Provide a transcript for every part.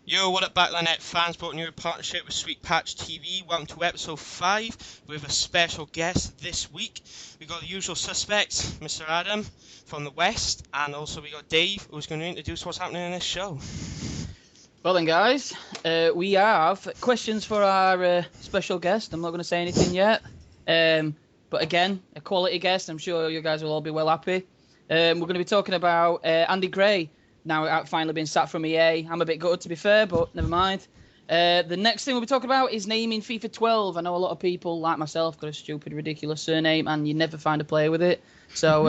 Yo, what up, Backlinet fans? Brought in your partnership with Sweet Patch TV. Welcome to episode 5 with a special guest this week. We got the usual suspects, Mr. Adam from the West, and also we got Dave, who's going to introduce what's happening in this show. Well then, guys, we have questions for our special guest. I'm not going to say anything yet, but again, a quality guest. I'm sure you guys will all be well happy. We're going to be talking about Andy Gray. Now finally been sacked from EA. I'm a bit gutted, to be fair, but never mind. The next thing we'll be talking about is naming FIFA 12. I know a lot of people, like myself, got a stupid, ridiculous surname, and you never find a player with it. So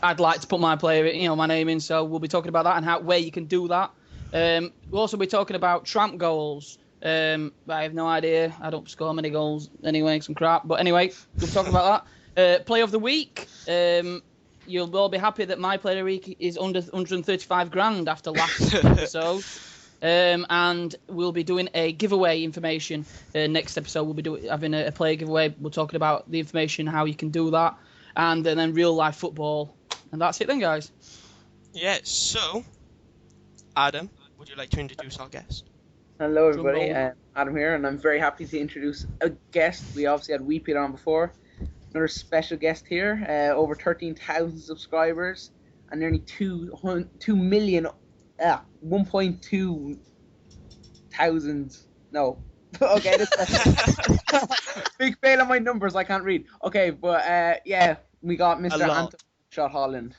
I'd like to put my player, my name in. So we'll be talking about that and where you can do that. We'll also be talking about Tramp Goals. I have no idea. I don't score many goals anyway, some crap. But anyway, we'll talk about that. Play of the week. You'll all be happy that my player of the week is under 135 grand after last episode. And we'll be doing a giveaway information. Next episode, we'll be having a player giveaway. We're talking about the information, how you can do that, and then real life football. And that's it then, guys. Yeah, so, Adam, would you like to introduce our guest? Hello everybody, Adam here, and I'm very happy to introduce a guest. We obviously had Weepied on before. Another special guest here, over 13,000 subscribers and nearly 1.2 thousand. No, okay, this big fail on my numbers. I can't read. Okay, but yeah, we got Mr. AntoHolland.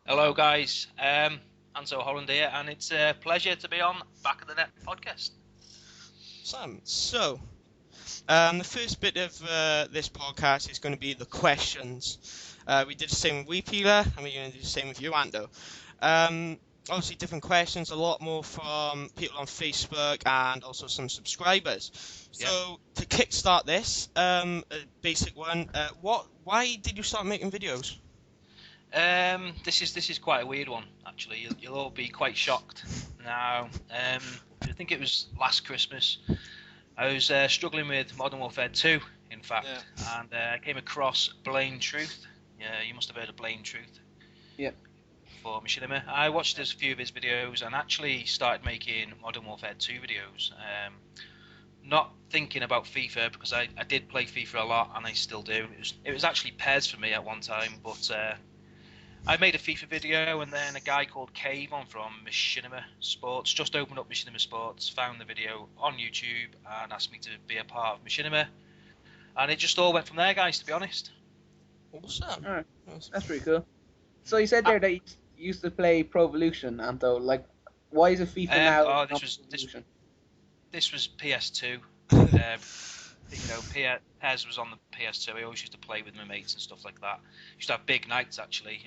Hello guys, AntoHolland here, and it's a pleasure to be on Back of the Net podcast. Sam, so the first bit of this podcast is going to be the questions. We did the same with Weepeeler, and we're going to do the same with you, Anto. Obviously, different questions, a lot more from people on Facebook and also some subscribers. So, to kickstart this, a basic one, why did you start making videos? This is quite a weird one, actually. You'll all be quite shocked. Now, I think it was last Christmas. I was struggling with Modern Warfare 2, in fact, and I came across Blame Truth. Yeah, you must have heard of Blame Truth. Yep. For Machinima. I watched a few of his videos and actually started making Modern Warfare 2 videos. Not thinking about FIFA, because I did play FIFA a lot and I still do. It was actually pairs for me at one time, but I made a FIFA video, and then a guy called Cave from Machinima Sports just opened up Machinima Sports, found the video on YouTube, and asked me to be a part of Machinima. And it just all went from there, guys, to be honest. Awesome. Alright, that's pretty cool. So you said there that you used to play Pro Evolution, Anto. Like, why is it FIFA now? This was PS2. PES was on the PS2. I always used to play with my mates and stuff like that. Used to have big nights, actually.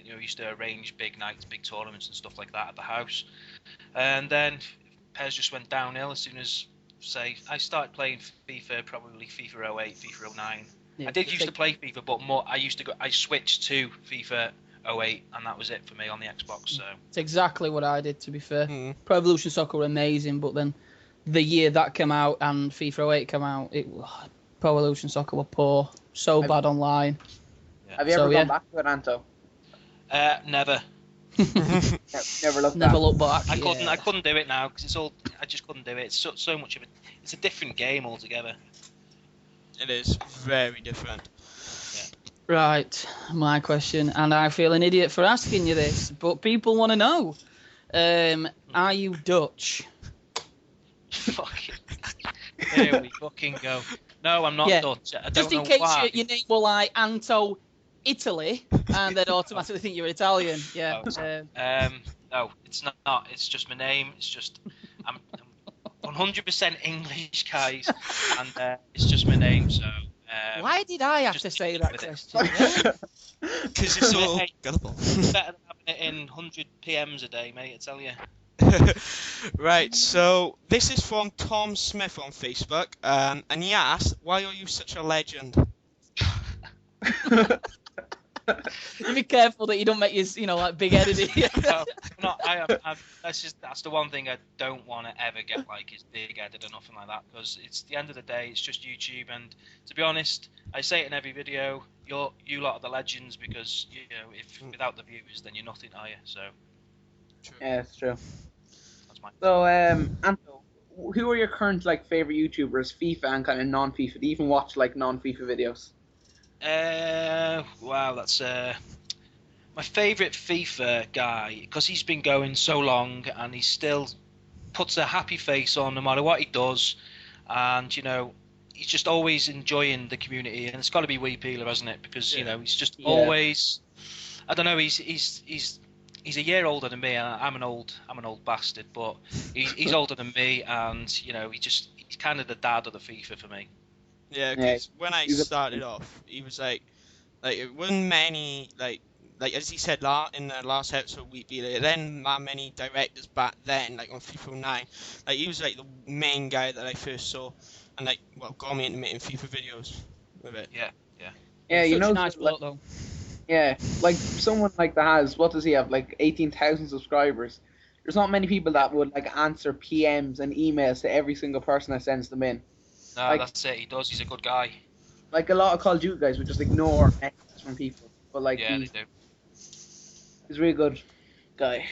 Used to arrange big nights, big tournaments and stuff like that at the house. And then PES just went downhill as soon as, I started playing FIFA, probably FIFA 08, FIFA 09. Yeah, I did used to play FIFA, but more. I switched to FIFA 08, and that was it for me on the Xbox. So it's exactly what I did, to be fair. Pro Evolution Soccer were amazing, but then the year that came out and FIFA 08 came out, Pro Evolution Soccer were poor, bad online. Yeah. Have you ever gone back to it, Anto? Never. Never looked back. I couldn't do it now because I just couldn't do it. It's so much of it. It's a different game altogether. It is very different. Yeah. Right, my question, and I feel an idiot for asking you this, but people want to know: are you Dutch? Fucking. Here we fucking go. No, I'm not Dutch. I don't know why. Just in case your name were like Anto Italy, and they'd automatically think you're Italian. Yeah. No, it's not. It's just my name. It's just I'm 100% English, guys, and it's just my name. So. Why did I have to say that question? Because it's all gullible. Better than having it in 100 PMs a day, mate. I tell you. Right, so this is from Tom Smith on Facebook, and he asked, "Why are you such a legend?" You be careful that you don't make your, like big-headed. No, not. That's the one thing I don't want to ever get like is big-headed or nothing like that, because it's the end of the day. It's just YouTube, and to be honest, I say it in every video. You lot are the legends, because if without the viewers, then you're nothing, are you? So. True. Yeah, it's true. So, Anto, who are your current like favorite YouTubers, FIFA and kind of non-FIFA? Do you even watch like non-FIFA videos? Wow, that's my favourite FIFA guy, because he's been going so long and he still puts a happy face on no matter what he does, and he's just always enjoying the community, and it's got to be Wee Peeler, hasn't it? Because he's just always, I don't know, he's a year older than me, and I'm an old bastard, but he's older than me, and he's kind of the dad of the FIFA for me. Yeah, because when I started off, he was like it wasn't many like as he said in the last episode, we beat it. Then not many directors back then, like on FIFA 9. Like he was like the main guy that I first saw, and got me into making FIFA videos with it. Yeah. Yeah, Such a nice bloke though. Yeah, like someone like that has, what does he have, like 18,000 subscribers. There's not many people that would like answer PMs and emails to every single person that sends them in. No, that's it. He does. He's a good guy. Like a lot of Call of Duty guys would just ignore messages from people, but like they do. He's a really good guy.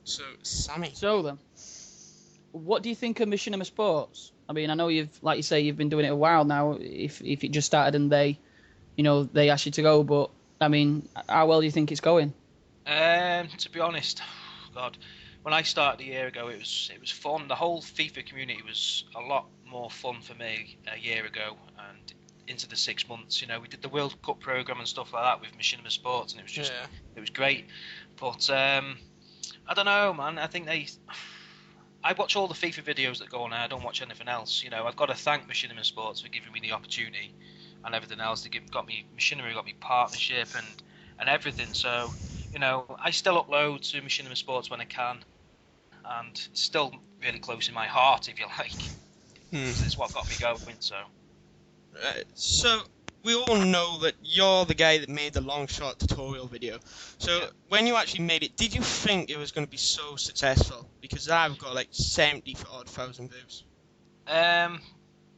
So Sammy. So then, what do you think of Machinima Sports? I mean, I know you've been doing it a while now. If it just started and they asked you to go, but I mean, how well do you think it's going? To be honest, God, when I started a year ago, it was fun. The whole FIFA community was a lot more fun for me a year ago, and into the 6 months, we did the World Cup program and stuff like that with Machinima Sports, and it was just it was great. But I don't know, man. I think I watch all the FIFA videos that go on there. I don't watch anything else. I've got to thank Machinima Sports for giving me the opportunity and everything else. Machinima got me partnership and everything. So I still upload to Machinima Sports when I can, and it's still really close in my heart, if you like. It's what got me going. So we all know that you're the guy that made the long shot tutorial video. So when you actually made it, did you think it was going to be so successful? Because I've got like 70,000 views.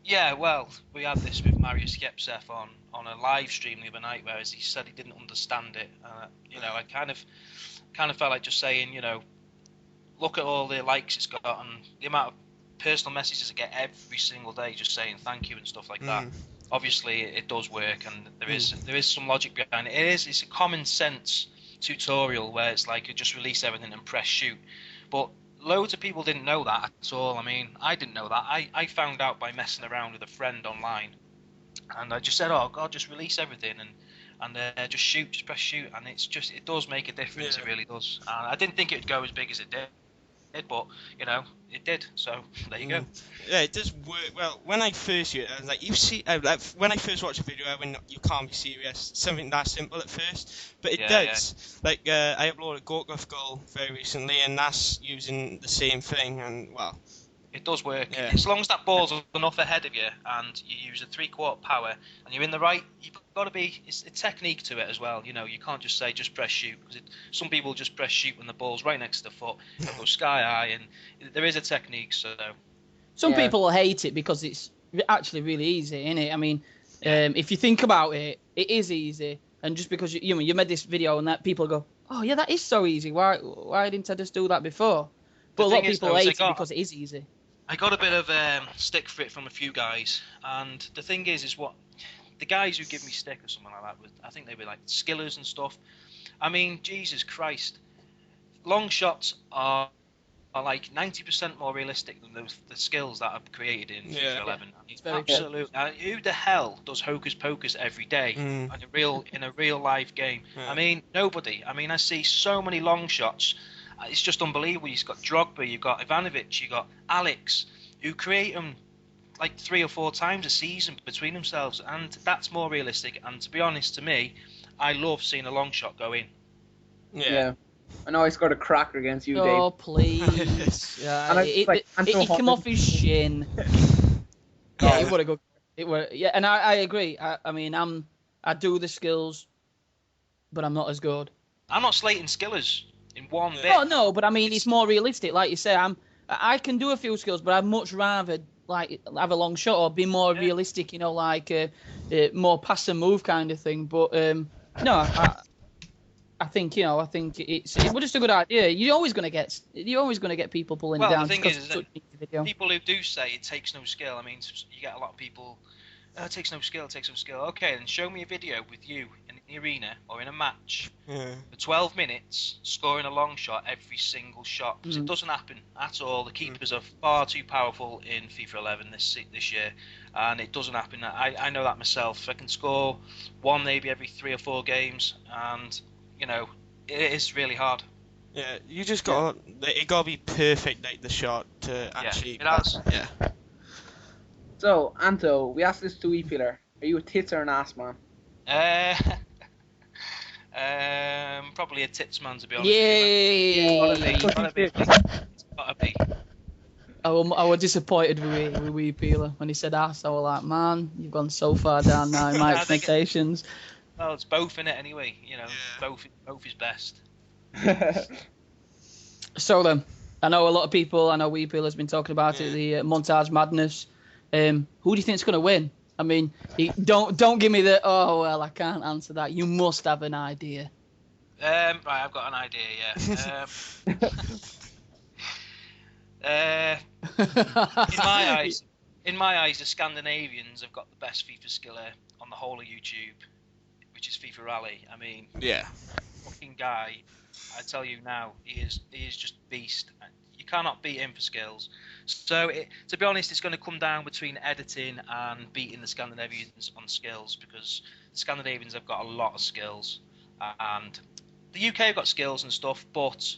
Yeah, well, we had this with Marius Yepsef on a live stream the other night, whereas he said he didn't understand it. I kind of felt like just saying, look at all the likes it's got and the amount of personal messages I get every single day just saying thank you and stuff like that. Obviously, it does work, and there is some logic behind it. It's a common sense tutorial where it's like you just release everything and press shoot. But loads of people didn't know that at all. I mean, I didn't know that. I found out by messing around with a friend online, and I just said, "Oh God, just release everything and just press shoot," and it does make a difference. It really does. And I didn't think it would go as big as it did, but it did. So there you go. Yeah, it does work well. When I first hear it, I was like, when I first watched a video, you can't be serious. Something that simple at first, but it does. Yeah. Like I uploaded Gorkov Goal very recently, and that's using the same thing, and well, it does work. Yeah. As long as that ball's enough ahead of you, and you use a 3/4 power, and you're in the right, you've got to be. It's a technique to it as well. You can't just say just press shoot, because some people just press shoot when the ball's right next to the foot, it goes sky high, and there is a technique. So some people hate it because it's actually really easy, isn't it? I mean, if you think about it, it is easy, and just because you made this video and that people go, oh yeah, that is so easy. Why didn't I just do that before? But a lot of people hate it because it is easy. I got a bit of stick for it from a few guys, and the thing is what the guys who give me stick or something like that, I think they were like skillers and stuff. I mean, Jesus Christ, long shots are like 90% more realistic than the skills that I've created in FIFA 11. It's absolute. Who the hell does hocus pocus every day in a real life game? I mean, nobody. I mean, I see so many long shots. It's just unbelievable. You've got Drogba, you've got Ivanovic, you've got Alex, who create them like 3 or 4 times a season between themselves, and that's more realistic. And to be honest, to me, I love seeing a long shot go in. Yeah. I know I scored a cracker against you, Dave. Oh, please. It came off his shin. Yeah, it would have good. And I agree. I mean, I do the skills, but I'm not as good. I'm not slating skillers in one bit. Oh no, but I mean it's more realistic. Like you say, I can do a few skills, but I'd much rather like have a long shot or be more realistic. Like more pass and move kind of thing. But no, I think it was just a good idea. You're always gonna get people pulling Well, it down. the thing because is it's such that a video. people who do say it takes no skill, I mean, you get a lot of people, it takes no skill, it takes no skill. Okay, then show me a video with you in the arena or in a match for 12 minutes scoring a long shot every single shot. Because it doesn't happen at all. The keepers are far too powerful in FIFA 11 this year, and it doesn't happen. I know that myself. I can score one maybe every 3 or 4 games, and it is really hard. Yeah, you just it gotta be perfect, like the shot to actually. Yeah, it has. Yeah. So, Anto, we asked this to Weepeeler. Are you a tits or an ass man? Probably a tits man, to be honest. Yay! Gotta be. I was disappointed with Weepeeler when he said ass. I was like, man, you've gone so far down now in my expectations. Well, it's both in it anyway. Both is best. So then, I know Weepeeler's been talking about it, the montage madness. Who do you think's going to win? I mean, don't give me the, oh, well, I can't answer that. You must have an idea. Right, I've got an idea, yeah. In my eyes, the Scandinavians have got the best FIFA skiller on the whole of YouTube, which is FIFA Rally. I mean, fucking guy, I tell you now, he is just beast. You cannot beat him for skills. So, to be honest, it's going to come down between editing and beating the Scandinavians on skills, because the Scandinavians have got a lot of skills, and the UK have got skills and stuff, but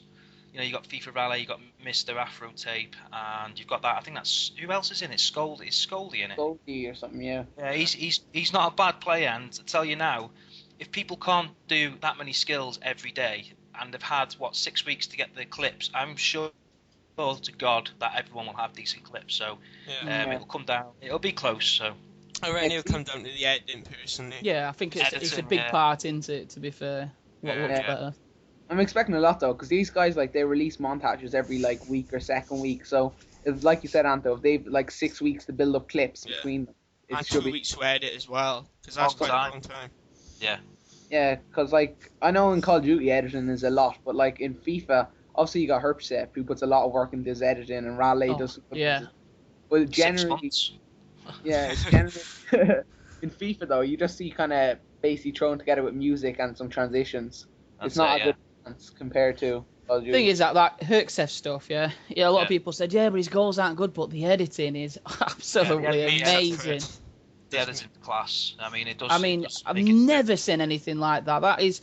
you got FIFA Rally, you got Mr. Afro Tape, and you've got that. I think that's who else is in it? Scoldy. Is Scoldy in it? Scoldy or something, yeah. Yeah, he's not a bad player, and to tell you now, if people can't do that many skills every day, and they've had 6 weeks to get the clips, I'm sure to God that everyone will have decent clips. So it'll come down. It'll be close. So I reckon it'll come down to the editing, personally. Yeah, I think it's a big part into it. To be fair, what looks better. I'm expecting a lot though, because these guys they release montages every week or second week. So if, like you said, Anto, if they've 6 weeks to build up clips between them, and 2 weeks to edit as well, because that's quite a long time. Yeah. Yeah, because I know in Call of Duty editing is a lot, but in FIFA, obviously you got Herpsep who puts a lot of work into his editing, and Raleigh does. But generally, it's generally in FIFA though, you just see kind of basically thrown together with music and some transitions. It's not a good chance compared to Call of Duty. The thing is that Herpsep stuff, a lot of people said, but his goals aren't good, but the editing is absolutely amazing. The editing class. I mean, it does. I mean, I've never seen anything like that. That is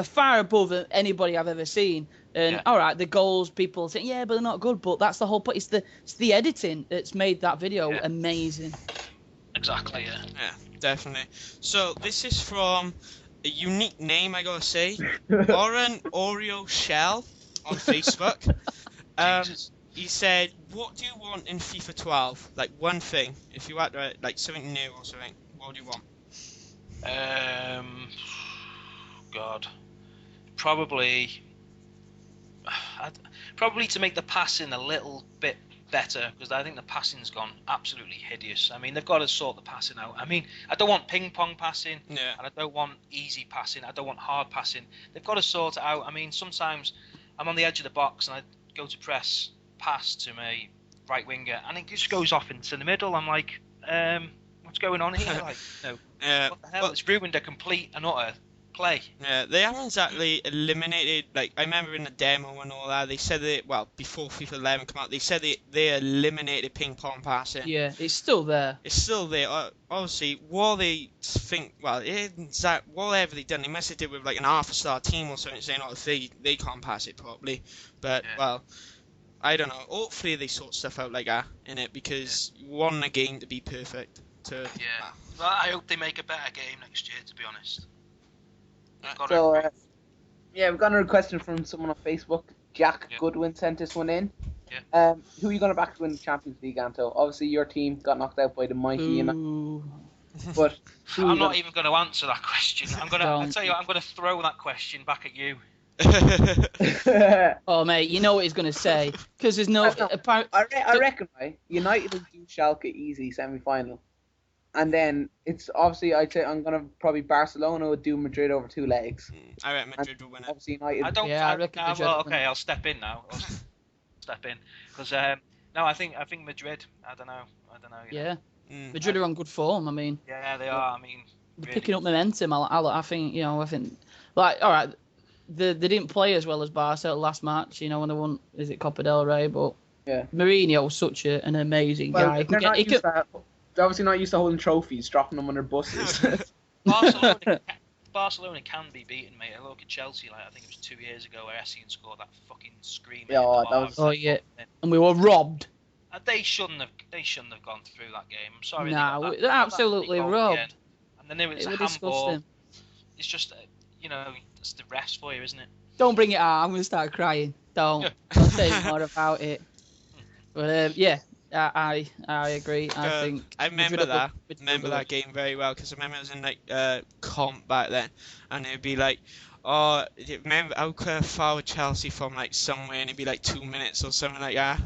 far above anybody I've ever seen. And all right, the goals, people say, but they're not good. But that's the whole point. It's the editing that's made that video amazing. Exactly. Yeah. Yeah, definitely. So this is from a unique name, I gotta say, Lauren Oreo Shell on Facebook. He said, "What do you want in FIFA 12? One thing. If you had to, something new or something, what do you want?" God, probably to make the passing a little bit better, because I think the passing's gone absolutely hideous. I mean, they've got to sort the passing out. I mean, I don't want ping pong passing, and I don't want easy passing. I don't want hard passing. They've got to sort it out. I mean, sometimes I'm on the edge of the box and I go to pass to my right winger, and it just goes off into the middle. I'm like, what's going on here? What the hell? It's ruined a complete and utter play. Yeah, they haven't exactly eliminated. I remember in the demo and all that, they said before FIFA 11 came out, they said they eliminated ping pong passing. Yeah, it's still there. It's still there. Obviously, what they think, whatever they done, they must have did with an Alpha Star team or something, saying they can't pass it properly. But I don't know. Hopefully they sort stuff out like that in it, because you want the game to be perfect. Well, I hope they make a better game next year, to be honest. So, we've got another question from someone on Facebook. Jack Goodwin sent this one in. Yeah. Who are you going to back to win the Champions League, Anto? Obviously, your team got knocked out by the mighty United. But I'm not even going to answer that question. I'll tell you what, I'm going to throw that question back at you. Oh, mate, you know what he's going to say. Because there's no... I reckon, right? United will do Schalke easy semi-final. And then it's obviously I'd say I'm gonna probably Barcelona would do Madrid over 2 legs. I reckon Madrid will win it. Obviously United. I don't. Yeah, I reckon Madrid well, will win okay, it. I'll step in now. Step in because no, I think Madrid. I don't know. You know. Yeah, Madrid are on good form. I mean, Yeah, they are. I mean, they're really. picking up momentum. I think, you know, I think, like, all right, they didn't play as well as Barca last match, you know, when they won, is it Copa del Rey? But Yeah. Mourinho's such an amazing Well, guy. they're obviously not used to holding trophies, dropping them on their buses. Barcelona can be beaten, mate. I look at Chelsea, like I think it was 2 years ago where Essien scored that fucking screamer. Yeah, that was. Oh yeah, and we were robbed. They shouldn't have gone through that game. I'm sorry. No, they they're got absolutely that goal robbed. again. And then there was It a was handball. disgusting. It's just, you know, it's the rest for you, isn't it? Don't bring it out. I'm gonna start crying. Don't say more about it. But yeah, I agree. I think I remember that game very well because I remember it was in like comp back then, and it'd be like, oh, remember how far was Chelsea from like somewhere, and it'd be like 2 minutes or something like that,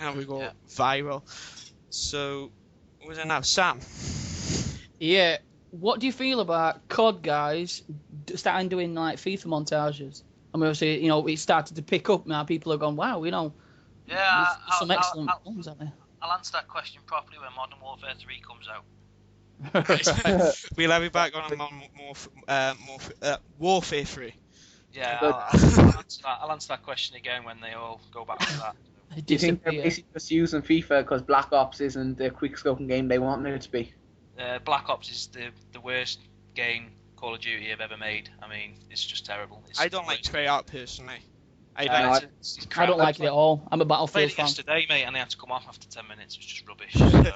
and we go viral. So, what was it now, Sam? Yeah. What do you feel about COD guys starting doing like FIFA montages? I mean, obviously, you know, it started to pick up now. People are going, wow, you know, Yeah, there's some excellent ones out there. I'll answer that question properly when Modern Warfare 3 comes out. Right. We'll have you back on Warfare 3. Yeah, I'll answer that question again when they all go back to that. Do you think they're basically just using FIFA because Black Ops isn't the quick-scoping game they want it to be? Black Ops is the worst game Call of Duty have ever made. I mean, it's just terrible. I don't like Treyarch personally. I don't like it at all. I'm a I Battlefield played it fan. yesterday, mate, and they had to come off after 10 minutes. It was just rubbish. So.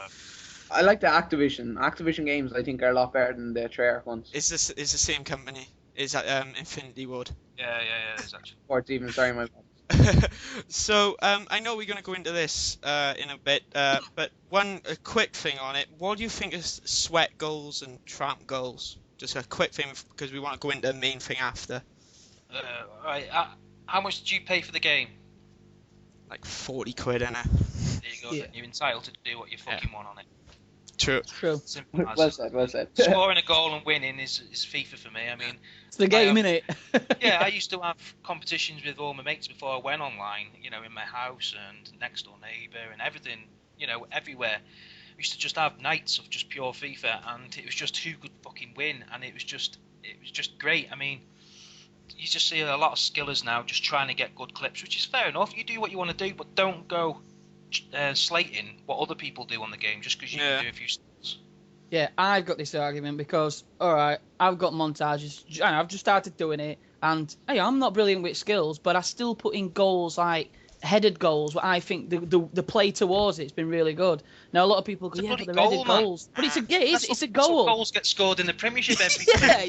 I like the Activision. Activision games, I think, are a lot better than the Treyarch ones. It's the same company. Is that Infinity Ward? Yeah, it is actually. Or it's even, sorry, my bad. So I know we're going to go into this in a bit, but a quick thing on it. What do you think of sweat goals and tramp goals? Just a quick thing because we want to go into the main thing after. Right, how much did you pay for the game? Like 40 quid, innit? There you go. Yeah. You're entitled to do what you fucking want on it. True. Simple as. Well said. Scoring a goal and winning is FIFA for me. I mean, It's the game, innit? yeah, I used to have competitions with all my mates before I went online, you know, in my house and next door neighbour and everything, you know, everywhere. We used to just have nights of just pure FIFA, and it was just who could fucking win, and it was just great. I mean, you just see a lot of skillers now just trying to get good clips, which is fair enough. You do what you want to do, but don't go slating what other people do on the game just because you can do a few skills. Yeah, I've got this argument because, alright, I've got montages, and I've just started doing it, and hey, I'm not brilliant with skills, but I still put in goals like headed goals where I think the play towards it's been really good. Now a lot of people go, yeah, but they're headed goals. But it's a goal. Goals get scored in the Premiership every yeah,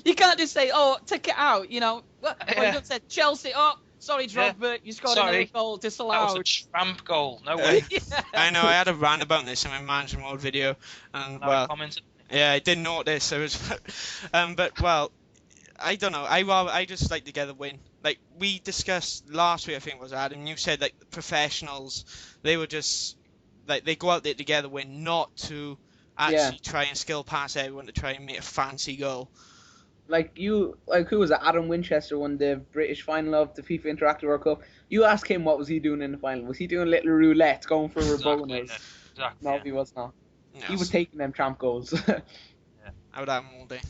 you can't just say, oh, take it out, you know. Well, you said Chelsea, oh, sorry, Drogba, you scored another goal, disallowed. That was a tramp goal, no way. Yeah. I know, I had a rant about this in my manager mode video, and I didn't notice. I was, but well, I don't know. I just like to get a win. Like we discussed last week, I think it was Adam. You said like the professionals, they were just like they go out there to get a win, not to actually try and skill pass everyone to try and make a fancy goal. Who was it? Adam Winchester won the British final of the FIFA Interactive World Cup. You ask him what was he doing in the final? Was he doing little roulette, going for bonus? Exactly, no, he was not. No. He was taking them tramp goals. I would have them all day.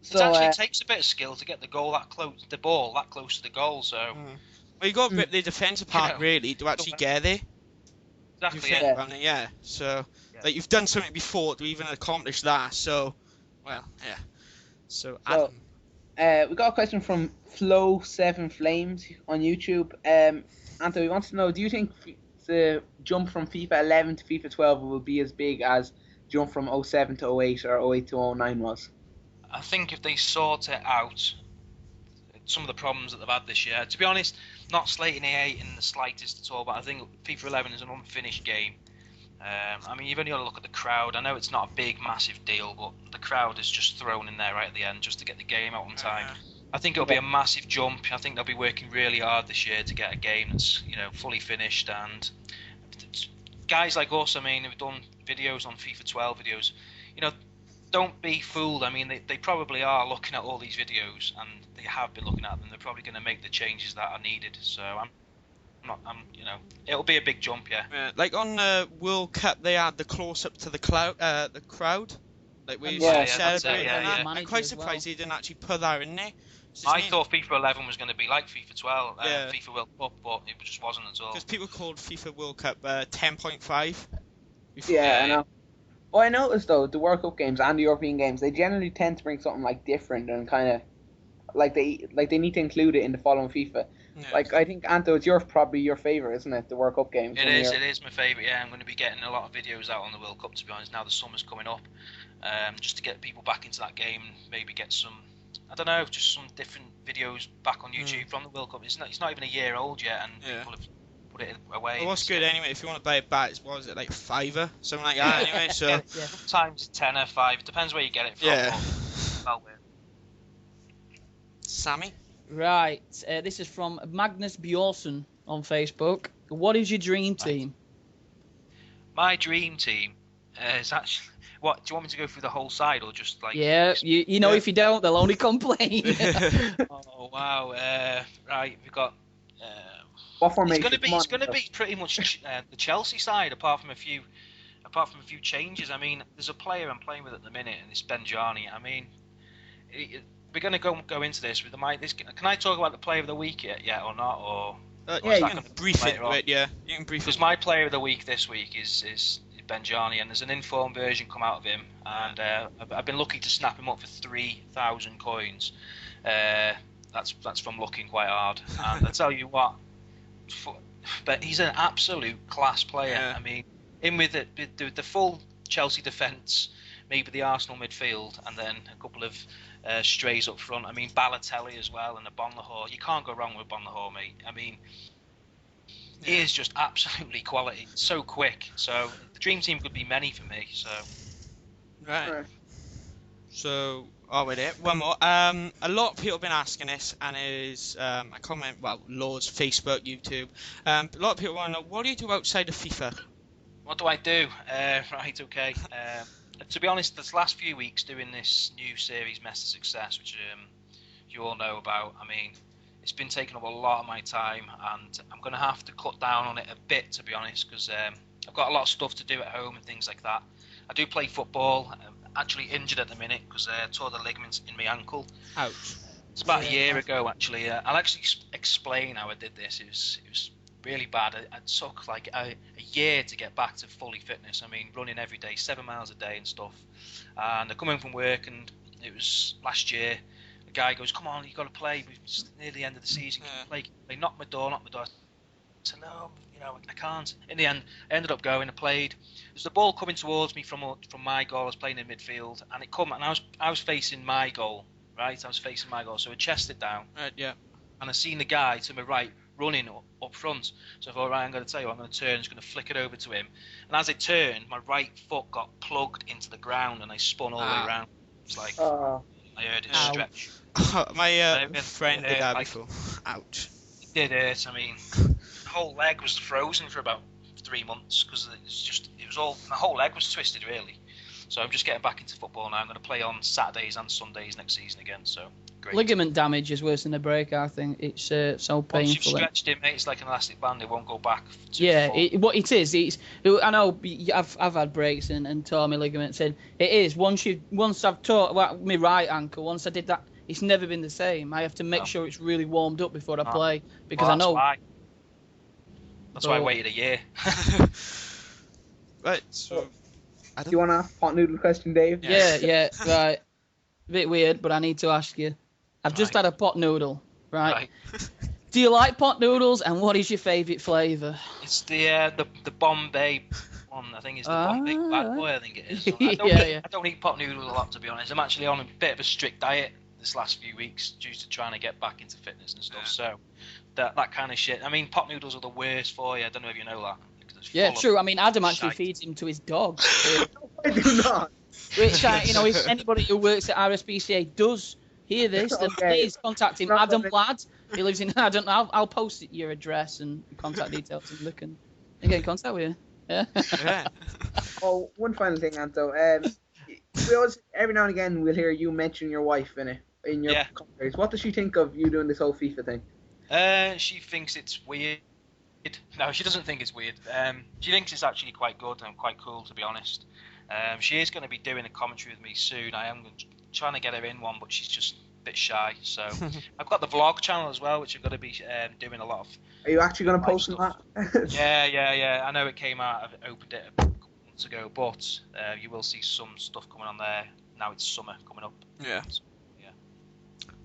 So, it actually takes a bit of skill to get the ball that close to the goal. So, well, you got to rip the defence apart really to actually get there. Exactly. Yeah. So, like you've done something before to even accomplish that. So, well, yeah. So, Adam. We got a question from Flow7Flames on YouTube. Anto, he wants to know: do you think the jump from FIFA 11 to FIFA 12 will be as big as jump from 07 to 08 or 08 to 09 was? I think if they sort it out, some of the problems that they've had this year, to be honest, not slating EA in the slightest at all, but I think FIFA 11 is an unfinished game. I mean, you've only got to look at the crowd. I know it's not a big, massive deal, but the crowd is just thrown in there right at the end just to get the game out on time. I think it'll be a massive jump. I think they'll be working really hard this year to get a game that's, you know, fully finished and guys like us, I mean, who've done videos on FIFA 12 videos, you know, don't be fooled. I mean, they probably are looking at all these videos, and they have been looking at them. They're probably going to make the changes that are needed. So you know, it'll be a big jump, yeah. Like on World Cup, they had the close up to the crowd, like we used Yeah, to that's celebrate. it, yeah, and that. yeah. I'm quite surprised they didn't actually put that in there. I thought FIFA 11 was going to be like FIFA 12, Yeah. FIFA World Cup, but it just wasn't at all. Because people called FIFA World Cup 10.5. Yeah, I know. Well, I noticed though the World Cup games and the European games, they generally tend to bring something like different and kind of like they need to include it in the following FIFA. Yeah. Like I think Anto, it's probably your favorite, isn't it? The World Cup games. It is my favourite. Yeah, I'm going to be getting a lot of videos out on the World Cup, to be honest. Now the summer's coming up, just to get people back into that game, and maybe get some, I don't know, just some different videos back on YouTube from the World Cup. It's not even a year old yet, and people have put it away. Well, what's good anyway? If you want to buy it back, what was it, like $5, something like that? Anyway, so sometimes $10 or $5, depends where you get it from. Yeah. Well worth. Sammy. Right, this is from Magnus Bjorsen on Facebook. What is your dream team? My dream team is actually... What, do you want me to go through the whole side or just like... Yeah, you know, if you don't, they'll only complain. Oh, wow. Right, we've got... What formation? It's going to be pretty much the Chelsea side, apart from a few changes. I mean, there's a player I'm playing with at the minute, and it's Benjani. I mean... we're going to go into this with the mic. Can I talk about the player of the week yet or not? Or you can brief it. Yeah, you can brief it. Because my player of the week this week is Benjani, and there's an informed version come out of him, and I've been lucky to snap him up for 3,000 coins. That's from looking quite hard, and I tell you what, but he's an absolute class player. Yeah. I mean, in with the full Chelsea defence, maybe the Arsenal midfield, and then a couple of strays up front. I mean, Balotelli as well, and the Bonlahor. You can't go wrong with Bonlahor, mate. I mean, he is just absolutely quality. So quick. So the dream team could be many for me. So right. So with it, one more. A lot of people have been asking this, and I comment Lord's Facebook, YouTube. A lot of people want to know, what do you do outside of FIFA? What do I do? Right, okay. To be honest, this last few weeks doing this new series, Mess to Success, which you all know about, I mean, it's been taking up a lot of my time, and I'm going to have to cut down on it a bit, to be honest, because I've got a lot of stuff to do at home and things like that. I do play football. I'm actually injured at the minute because I tore the ligaments in my ankle. Ouch. It's about a year ago, actually. I'll actually explain how I did this. It was really bad. It took like a year to get back to fully fitness. I mean, running every day, 7 miles a day and stuff. And I come in from work, and it was last year. The guy goes, "Come on, you got to play. It's near the end of the season. Can you play?" They knocked my door. I said, "No, I can't." In the end, I ended up going. I played. There's the ball coming towards me from my goal. I was playing in midfield, and it come, and I was facing my goal. Right, I was facing my goal, so I chested down. Right, yeah. And I seen the guy to my right running up front. So I thought, right, I'm going to tell you what, I'm going to turn, I'm just going to flick it over to him. And as I turned, my right foot got plugged into the ground, and I spun all the way around. It's like, I heard it stretch. My friend did that before. Ouch. It did hurt. I mean, the whole leg was frozen for about 3 months, because my whole leg was twisted, really. So I'm just getting back into football now. I'm going to play on Saturdays and Sundays next season again, so great. Ligament damage is worse than a break, I think. It's so painful. Once you've stretched it, mate, it's like an elastic band. It won't go back. What it is, I know I've had breaks and tore my ligaments, and it is, once I've tore my right ankle, once I did that, it's never been the same. I have to make sure it's really warmed up before I play, because I know. That's why I waited a year. Right, so... Do you want to ask pot noodle question, Dave? Yeah, right. A bit weird, but I need to ask you. I've just had a pot noodle, right? Do you like pot noodles, and what is your favourite flavour? It's the Bombay one, I think it's the Bombay Bad Boy, I think it is. I don't eat pot noodles a lot, to be honest. I'm actually on a bit of a strict diet this last few weeks due to trying to get back into fitness and stuff, so that kind of shit. I mean, pot noodles are the worst for you. I don't know if you know that. Yeah, true. I mean, Adam actually feeds him to his dog. I do not. Which, if anybody who works at RSPCA does hear this, then please contact him. Adam Ladd. He lives in. I don't know. I'll post your address and contact details, and look and get in contact with you. Yeah. Oh, one final thing, Anto. We always, every now and again, we'll hear you mention your wife in your commentaries. What does she think of you doing this whole FIFA thing? She thinks it's weird. No, she doesn't think it's weird. She thinks it's actually quite good and quite cool, to be honest. She is going to be doing a commentary with me soon. I am trying to get her in one, but she's just a bit shy. So I've got the vlog channel as well, which I'm going to be doing a lot of. Are you actually going to post that? Yeah. I know it came out. I've opened it a couple months ago, but you will see some stuff coming on there. Now it's summer coming up. Yeah. So, yeah.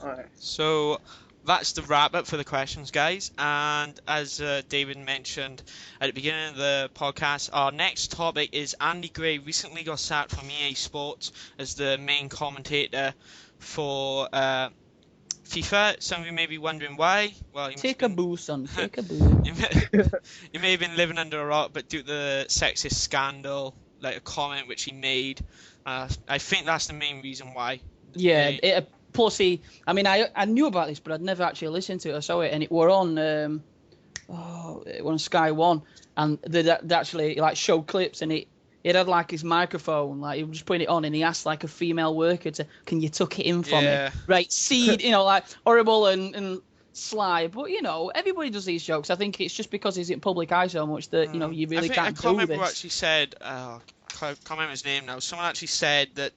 Alright. So that's the wrap up for the questions, guys. And as David mentioned at the beginning of the podcast, our next topic is Andy Gray recently got sacked from EA Sports as the main commentator for FIFA. Some of you may be wondering why. Well, Take a boo, son. Take a boo. You may have been living under a rock, but due to the sexist scandal, like a comment which he made, I think that's the main reason why. Yeah, plus I mean, I knew about this, but I'd never actually listened to it. I saw it, and it were on, it were on Sky One, and they actually like showed clips, and it had like his microphone, like he was just putting it on, and he asked like a female worker can you tuck it in for me? Right, seed, like horrible and sly, but everybody does these jokes. I think it's just because he's in public eye so much that you really can't do this. I can't remember who actually said. I can't remember his name now. Someone actually said that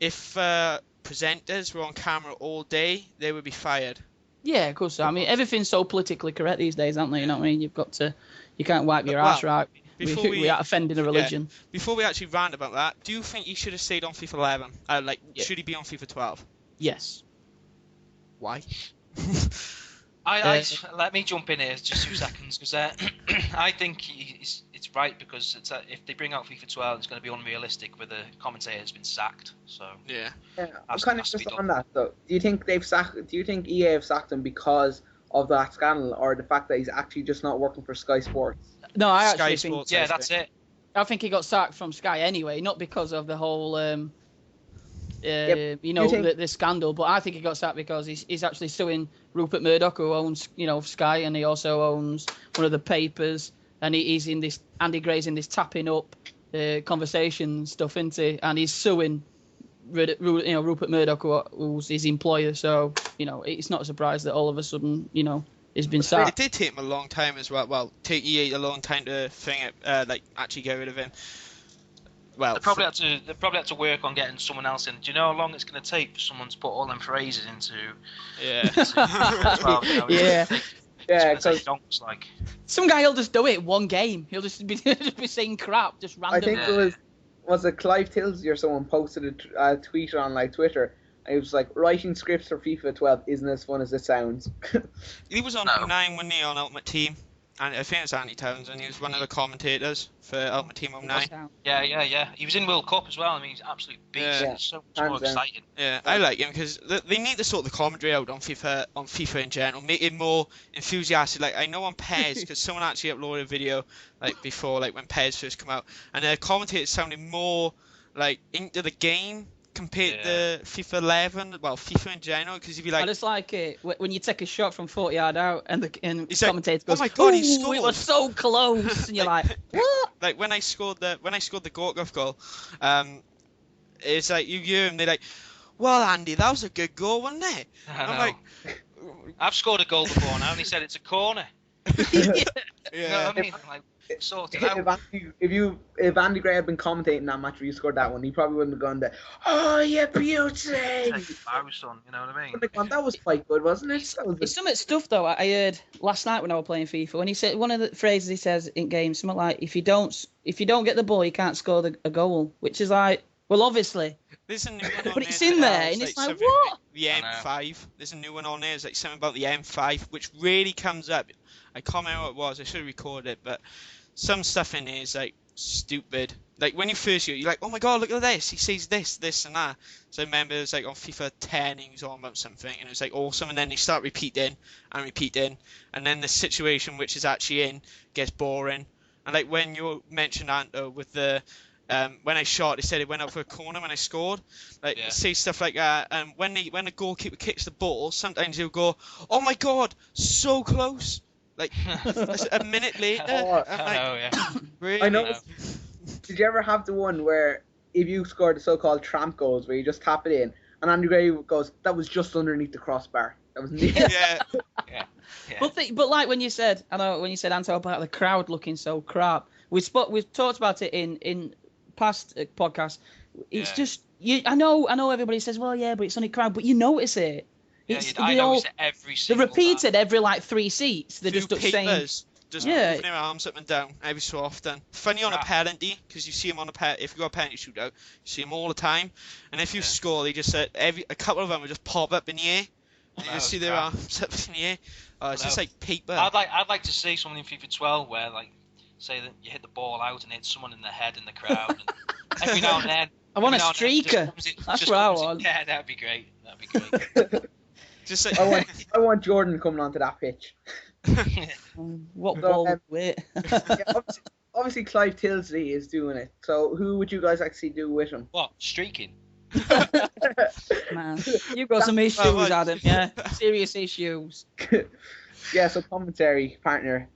if presenters were on camera all day, they would be fired. Yeah, of course. I mean, everything's so politically correct these days, aren't they? You know what I mean? You can't wipe your ass right without offending a religion. Yeah, before we actually rant about that, do you think he should have stayed on FIFA 11? Should he be on FIFA 12? Yes. Why? Let me jump in here just 2 seconds, because I think it's right, because if they bring out FIFA 12, it's going to be unrealistic where the commentator has been sacked. So yeah. I'm kind of just on that though. Do you think EA have sacked him because of that scandal, or the fact that he's actually just not working for Sky Sports? No, I Sky actually Sports, think. Yeah, that's it. I think he got sacked from Sky anyway, not because of the whole the scandal, but I think he got sacked because he's actually suing Rupert Murdoch, who owns Sky, and he also owns one of the papers, and he's in this, Andy Gray's in this tapping up conversation stuff, and he's suing Rupert Murdoch, who's his employer. So it's not a surprise that all of a sudden he's been sacked. It did take him a long time as well. Well, take EA a long time to actually get rid of him. Well, they probably had to work on getting someone else in. Do you know how long it's going to take for someone to put all them phrases into? Yeah. Yeah. Because some guy will just do it one game. He'll just be saying crap, just randomly. I think was it Clive Tilsey or someone posted a tweet on Twitter, and he was like, writing scripts for FIFA 12 isn't as fun as it sounds. He was on 09, wasn't he, on Ultimate Team? And I think it's Andy Townsend. He was one of the commentators for Ultimate Team 09. Yeah. He was in World Cup as well. I mean, he's an absolute beast. Yeah. It's so much more exciting. Yeah, I like him because they need to sort the commentary out on FIFA in general, make it more enthusiastic. Like I know on PES, because someone actually uploaded a video before, when PES first come out, and the commentators sounded more into the game compared to FIFA 11, well, FIFA in general, because if you I just like it when you take a shot from 40 yards out and the commentator goes, "Oh my god, he scored! It was so close," and you're like, "What?" Like when I scored the Gorkov goal, it's like you hear him, they're like, "Well, Andy, that was a good goal, wasn't it?" I'm like, I've scored a goal before, and I only said it's a corner. Yeah. You know what I mean? Sorted out. If Andy Gray had been commentating that match where you scored that one, he probably wouldn't have gone there. Oh, yeah, beauty! Son, you know what I mean? That was quite good, wasn't it? It's some stuff though I heard last night when I was playing FIFA. When he said one of the phrases he says in games, something like, "If you don't get the ball, you can't score a goal," which is like, well, obviously. There's a new one on but it's in there, and it's like, what? The M5. There's a new one on there. It's something about the M5, which really comes up. I can't remember what it was. I should have recorded it, but some stuff in here is stupid. When you first hear it, you're like, oh my god, look at this. He says this, and that. So I remember it was on FIFA 10, he was on about something, and it was awesome, and then they start repeating, and then the situation which is actually in gets boring. And when you mentioned Anto with the when I shot, they said it went out for a corner when I scored. Say stuff like that. And when the goalkeeper kicks the ball, sometimes he'll go, "Oh my god, so close!" A minute later. Really? I know. Did you ever have the one where if you scored the so-called Tramp Goals, where you just tap it in, and Andy Gray goes, "That was just underneath the crossbar. That was near." Yeah. Yeah. But like when you said, Anto, about the crowd looking so crap. We've talked about it in past podcasts. It's just I know everybody says, well, yeah, but it's only crowd, but you notice it. I notice it every They're single repeated time. every like 3 seats. They're just saying, Just moving their arms up and down every so often. Funny on a penalty, because you see them on if you got a penalty shootout, you see them all the time. And if you score, they just a couple of them will just pop up in the air. And you just see their arms up in the air. Oh, it's just like paper. I'd like to see someone in FIFA 12 where, like, say that you hit the ball out and hit someone in the head in the crowd. And every now and then. I want a streaker. That's what I want. Yeah, that'd be great. That'd be great. Just like, I want Jordan coming onto that pitch. What ball? Wait. Obviously, Clive Tilsley is doing it. So who would you guys actually do with him? What? Streaking? Man, you've got some issues, Adam. Yeah, serious issues. Yeah, so commentary partner.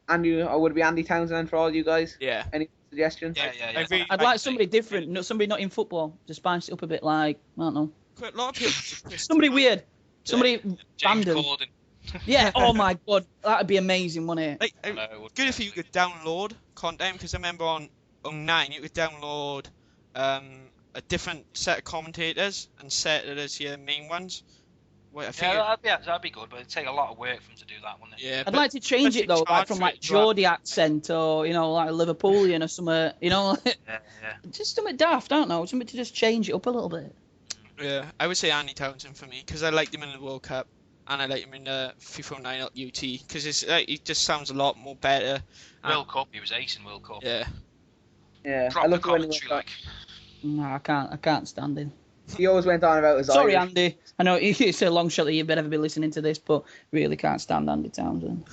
Andy, or would it be Andy Townsend for all you guys? Yeah. Any suggestions? Yeah. I'd like somebody different, somebody not in football, to spice it up a bit. Like, I don't know, quite a lot of people. somebody weird, somebody James random. Corden. Yeah. Oh my God, that'd be amazing, wouldn't it? Like, good if you could download content, because I remember on 09 you could download a different set of commentators and set it as your main ones. Wait, that'd be good, but it'd take a lot of work for him to do that, wouldn't it? Yeah, I'd like to change it though, like from like Geordie accent or like a Liverpoolian or something. Yeah. Just something daft. I don't know, something to just change it up a little bit. Yeah, I would say Andy Townsend for me, because I liked him in the World Cup and I liked him in the FIFA 09 at UT, because he just sounds a lot more better. World Cup, he was ace in World Cup. Yeah. Yeah. Proper commentary, like. No, I can't stand him. He always went on about his Sorry, Irish. Andy. I know it's a long shot that you'd ever be listening to this, but really can't stand Andy Townsend.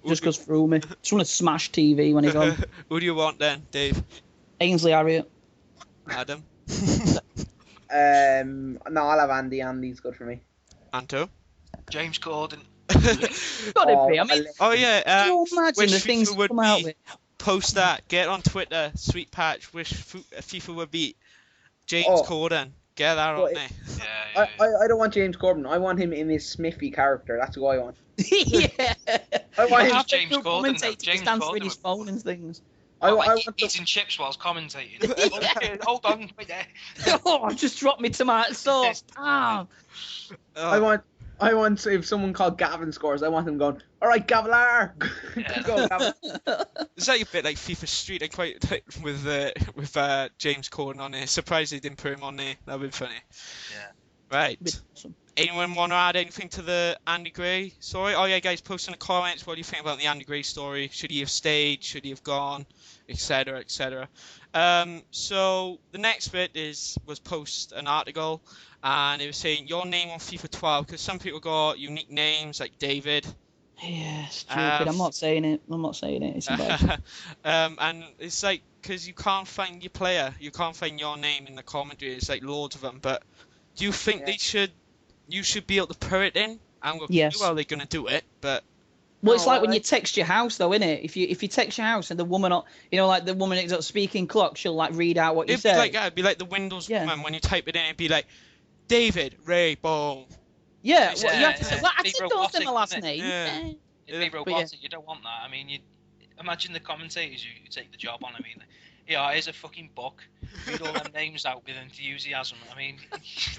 Just goes through me. Just want to smash TV when he's on. Who do you want then, Dave? Ainsley Harriott. Adam? No, I'll have Andy. Andy's good for me. Anto? James Corden. Gotta be. I mean, yeah. can you imagine the things that come out with? Post that. Get on Twitter. Sweet patch. Wish FIFA would beat James Corden. Get that on there. Yeah. I don't want James Corden. I want him in his Smithy character. That's who I want. Yeah. I want him. James Corden. James answering his phone and things. I want eating chips whilst commentating. Hold on, wait there. Oh, I've just dropped me tomato sauce. Ah. I want if someone called Gavin scores, I want him going, all right, Gavilar. Go, Gavin. Is that a bit like FIFA Street? I quite like with James Corden on there. Surprised they didn't put him on there. That would be funny. Yeah. Right. Awesome. Anyone want to add anything to the Andy Gray story? Oh yeah, guys, post in the comments. What do you think about the Andy Gray story? Should he have stayed? Should he have gone? Etc. Etc. So the next bit was post an article, and it was saying your name on FIFA 12, because some people got unique names like David. Yeah, stupid. I'm not saying it. It's embarrassing. And it's like, because you can't find your player, you can't find your name in the commentary. It's like loads of them. But do you think you should be able to put it in? Yes. Well, they're gonna do it, but. Well, it's like when you text your house, though, isn't it? If you text your house and the woman, like the woman is speaking clock, she'll like read out what you say. It'd be like the Windows woman when you type it in. It'd be like David Ray Boom. Yeah, well, you have to say, well, I don't say my last name. Yeah. It'd be robotic. You don't want that. I mean, you imagine the commentators you take the job on. I mean, here's a fucking book. Read all them names out with enthusiasm. I mean,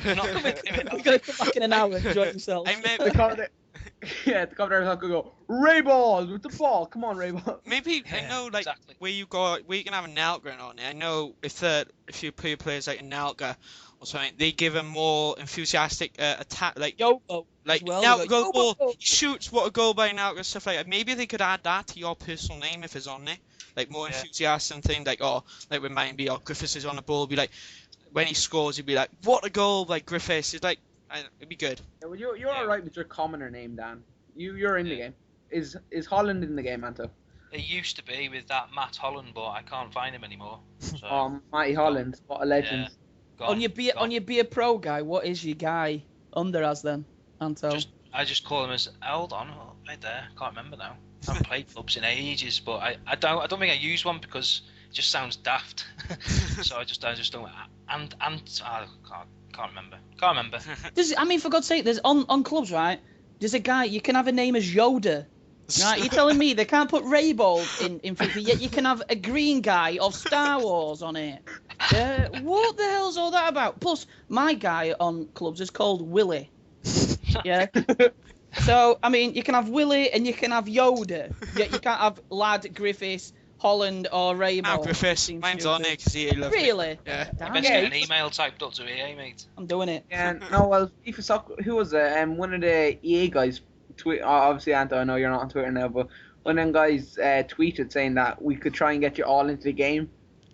you're not going to do it. You're going to come back in an hour and enjoy yourself. The commentator's not going to go, Ray Ball with the ball. Come on, Ray Ball. Maybe, I know, like, exactly. where you can have a Nalga on it. I know if you play players like a Nalga or something, they give a more enthusiastic attack, like Yobo. Like, well, go ball, he shoots, what a goal by Nalga, stuff like that. Maybe they could add that to your personal name if it's on there. Like, more enthusiastic and things, like, like with mine be, Griffiths is on the ball, be like, when he scores, he'd be like, what a goal by Griffiths. It's like, it'd be good. Yeah, well, you're alright with your commoner name, Dan. You're in the game. Is Holland in the game, Anto? It used to be with that Matt Holland, but I can't find him anymore. So. Matty Holland, what a legend. Yeah. On your be a pro guy, what is your guy under as then, Anto? I just call him as, hold on, right there, can't remember now. I haven't played clubs in ages, but I don't think I use one because it just sounds daft. So I just don't. And I can't remember. For God's sake, there's on clubs, right? There's a guy you can have a name as Yoda. Right, you're telling me they can't put Raybald in FIFA, yet you can have a green guy of Star Wars on it. What the hell's all that about? Plus, my guy on clubs is called Willy. Yeah. So, you can have Willy and you can have Yoda, yet you can't have Lad, Griffiths, Holland, or Raybald. Griffiths. Mine's on there because he loves Really? it. Yeah. I best get an email typed up to EA, mate. I'm doing it. Yeah, no, well, FIFA Soccer, who was it? One of the EA guys, obviously, Anto, I know you're not on Twitter now, but one of them guys tweeted saying that we could try and get you all into the game,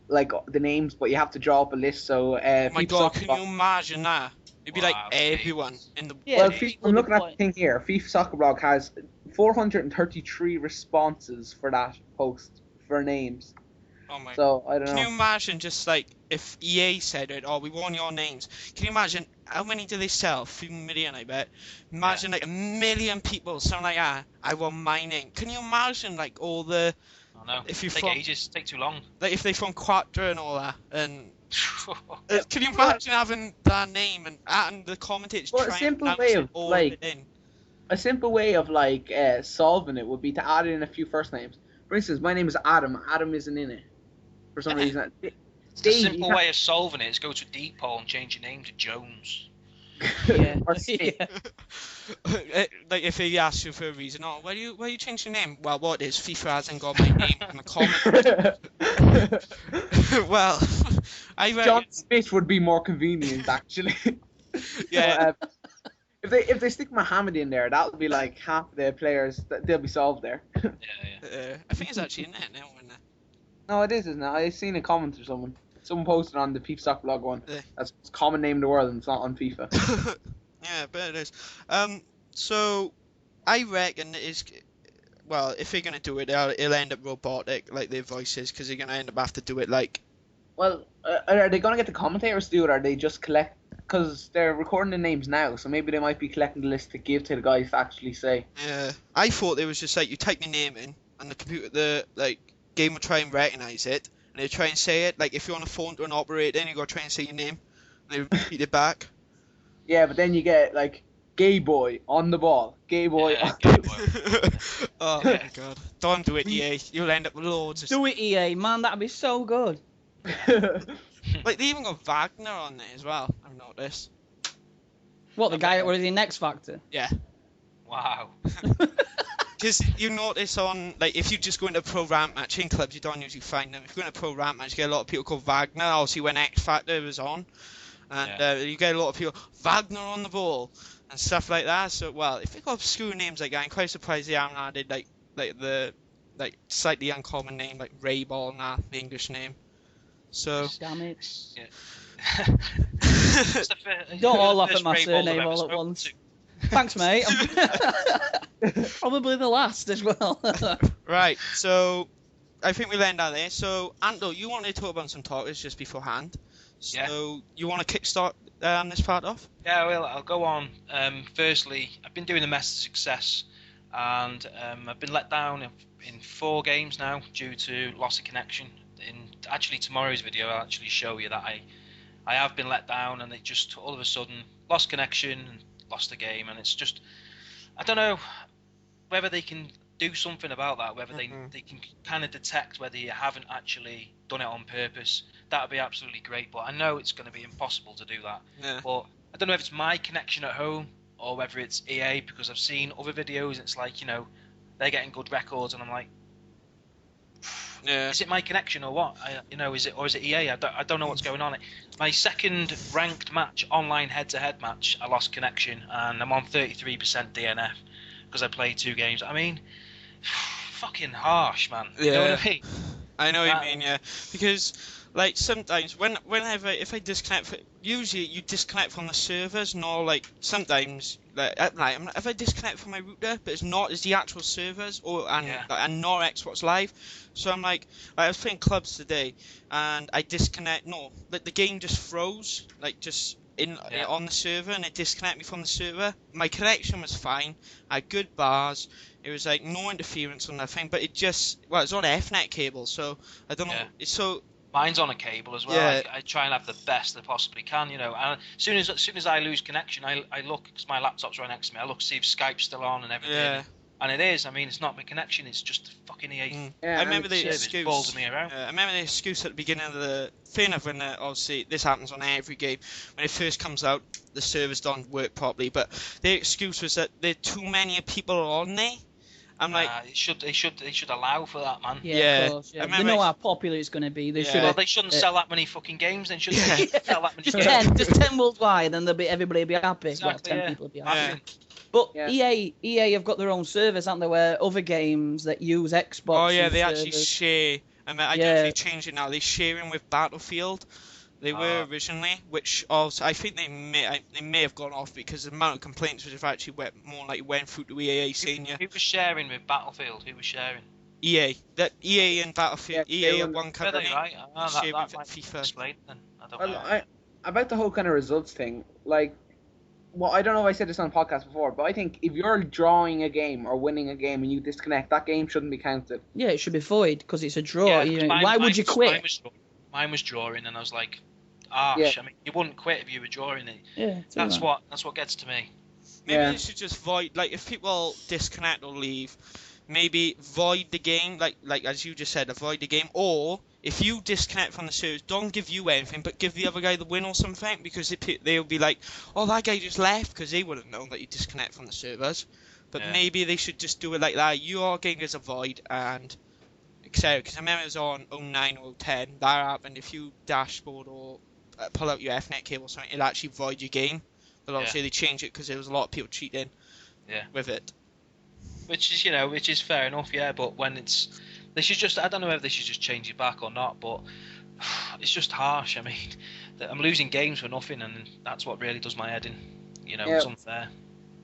like the names, but you have to draw up a list, so... oh my God, can you imagine that? It'd be like everyone in the... Yeah, well, I'm looking at the thing here. FIFA Soccer Blog has 433 responses for that post for names. Oh my. So, I don't know. Can you imagine just like if EA said it, oh, we want your names. Can you imagine how many do they sell? 3 million, I bet. Imagine like 1 million people, something like that. I want my name. Can you imagine like all the... I know. If you take ages, take too long. Like if they from Quattro and all that, and... can you imagine having that name and the commentators well, trying a simple to way of all like of it in? a simple way of like solving it would be to add in a few first names. For instance, my name is Adam. Adam isn't in it for some reason. The simple way of solving it is go to Depot and change your name to Jones. Yeah. Or Smith. Like if he asks you for a reason, oh, why you change your name? Well, what is FIFA hasn't got my name in the comment. Well, I reckon... John Smith would be more convenient, actually. Yeah. So, if they stick Mohammed in there, that would be like half the players. They'll be solved there. Yeah. I think it's actually in there now, isn't it? No, it is, isn't it? I seen a comment or someone. Someone posted on the FIFA Soccer Blog one. Yeah. That's the most common name in the world, and it's not on FIFA. Yeah, but it is. So I reckon it is. Well, if they're gonna do it, it'll end up robotic, like their voices, because they're gonna end up have to do it like. Well, are they gonna get the commentators to do it, or are they just collect? Because they're recording the names now, so maybe they might be collecting the list to give to the guys to actually say. Yeah, I thought it was just like you type your name in, and the computer, the game will try and recognize it, and they try and say it. Like if you're on a phone to an operator, then you gotta try and say your name, and they repeat it back. Yeah, but then you get like gay boy on the ball, gay boy. Yeah, on gay boy. Oh my God! Don't do it, EA. You'll end up with loads of. Do it, EA, man. That'd be so good. Like they even got Wagner on there as well. I've noticed. What, the guy that was in X Factor? Yeah. Wow. Because you notice on, like, if you just go into a pro ramp match in clubs, you don't usually find them. If you go into a pro ramp match, you get a lot of people called Wagner. Obviously, when X Factor was on, and you get a lot of people Wagner on the ball and stuff like that. So, well, if they got obscure names like that, I'm quite surprised they haven't added the slightly uncommon name like Rayball and that, the English name. So. Damn it. Yeah. Don't all laugh at my surname all at once. Thanks, mate. Probably the last as well. Right, so I think we'll end out there. So, Anto, you wanted to talk about some topics just beforehand. So, you want to kickstart this part off? Yeah, well, I'll go on. Firstly, I've been doing the Mess Success, and I've been let down in 4 games now due to loss of connection. In actually tomorrow's video, I'll actually show you that I have been let down, and it just all of a sudden lost connection and lost the game, and it's just, I don't know whether they can do something about that, whether they can kind of detect whether you haven't actually done it on purpose. That would be absolutely great, but I know it's going to be impossible to do that. Yeah. But I don't know if it's my connection at home or whether it's EA, because I've seen other videos and it's like, they're getting good records, and I'm like, Yeah. is it my connection or what? Is it EA? I don't know what's going on. My second ranked match, online head-to-head match, I lost connection, and I'm on 33% DNF because I played 2 games. I mean, fucking harsh, man. Yeah. You know what I mean? I know what you mean, yeah. Because, like, sometimes, whenever, if I disconnect, usually you disconnect from the servers, not like, sometimes, like, at night, if I disconnect from my router, but it's the actual servers, and not Xbox Live, so I'm like, I was playing clubs today, and I disconnect, the game just froze, like, just on the server, and it disconnected me from the server. My connection was fine, I had good bars, It was like no interference or nothing, but it's on Ethernet cable, so I don't know. Yeah. It's so. Mine's on a cable as well. Yeah. I try and have the best I possibly can, you know. And as soon as I lose connection, I look, because my laptop's right next to me. I look to see if Skype's still on and everything. Yeah. And it is. I mean, it's not my connection. It's just the fucking EA. Yeah, I remember the service excuse. balls me around. I remember the excuse at the beginning of the. Fair enough, when obviously this happens on every game. When it first comes out, the servers don't work properly. But the excuse was that there are too many people on there. I'm like, they should allow for that, man. Yeah. Of course, I yeah. They remember know how popular it's going to be. They Yeah. should. Well, they shouldn't sell that many fucking games. Then should Yeah. they? Sell that many Just games. 10 worldwide, and everybody will be happy. Exactly, 10 yeah. people will be Yeah. happy. But Yeah. EA have got their own servers, haven't they? Where other games that use Xbox. oh yeah, they servers. actually share. I mean, I Yeah. don't really change it now. They sharing with Battlefield. They were originally, which also I think they may have gone off because the amount of complaints which have actually went through to EA saying Who was sharing with Battlefield? Who was sharing? EA and Battlefield Yeah, EA they are were- one Are company. they right? share That with might FIFA. explain then. I don't Well, know. about the whole kind of results thing, like, well, I don't know if I said this on the podcast before, but I think if you're drawing a game or winning a game and you disconnect, that game shouldn't be counted. Yeah, it should be void because it's a draw. Yeah, You know, mine- why mine would you was- quit? Mine was drawing, and I was like, Yeah. I mean, you wouldn't quit if you were drawing it. Yeah, That's what gets to me. Maybe Yeah. they should just void, like, if people disconnect or leave, maybe void the game, like as you just said, avoid the game, or if you disconnect from the servers, don't give you anything, but give the other guy the win or something, because they'll be like, oh, that guy just left, because they wouldn't know that you disconnect from the servers. But Yeah. maybe they should just do it like that. Your game gets a void, and etc. Because I remember it was on 09 or 10, that happened. If you dashboard or pull out your Ethernet cable or something, it'll actually void your game. But obviously they changed it because there was a lot of people cheating with it. Which is fair enough, yeah. But when they should just, I don't know if they should just change it back or not, but it's just harsh. I mean, I'm losing games for nothing, and that's what really does my head in. You know, Yeah. it's unfair.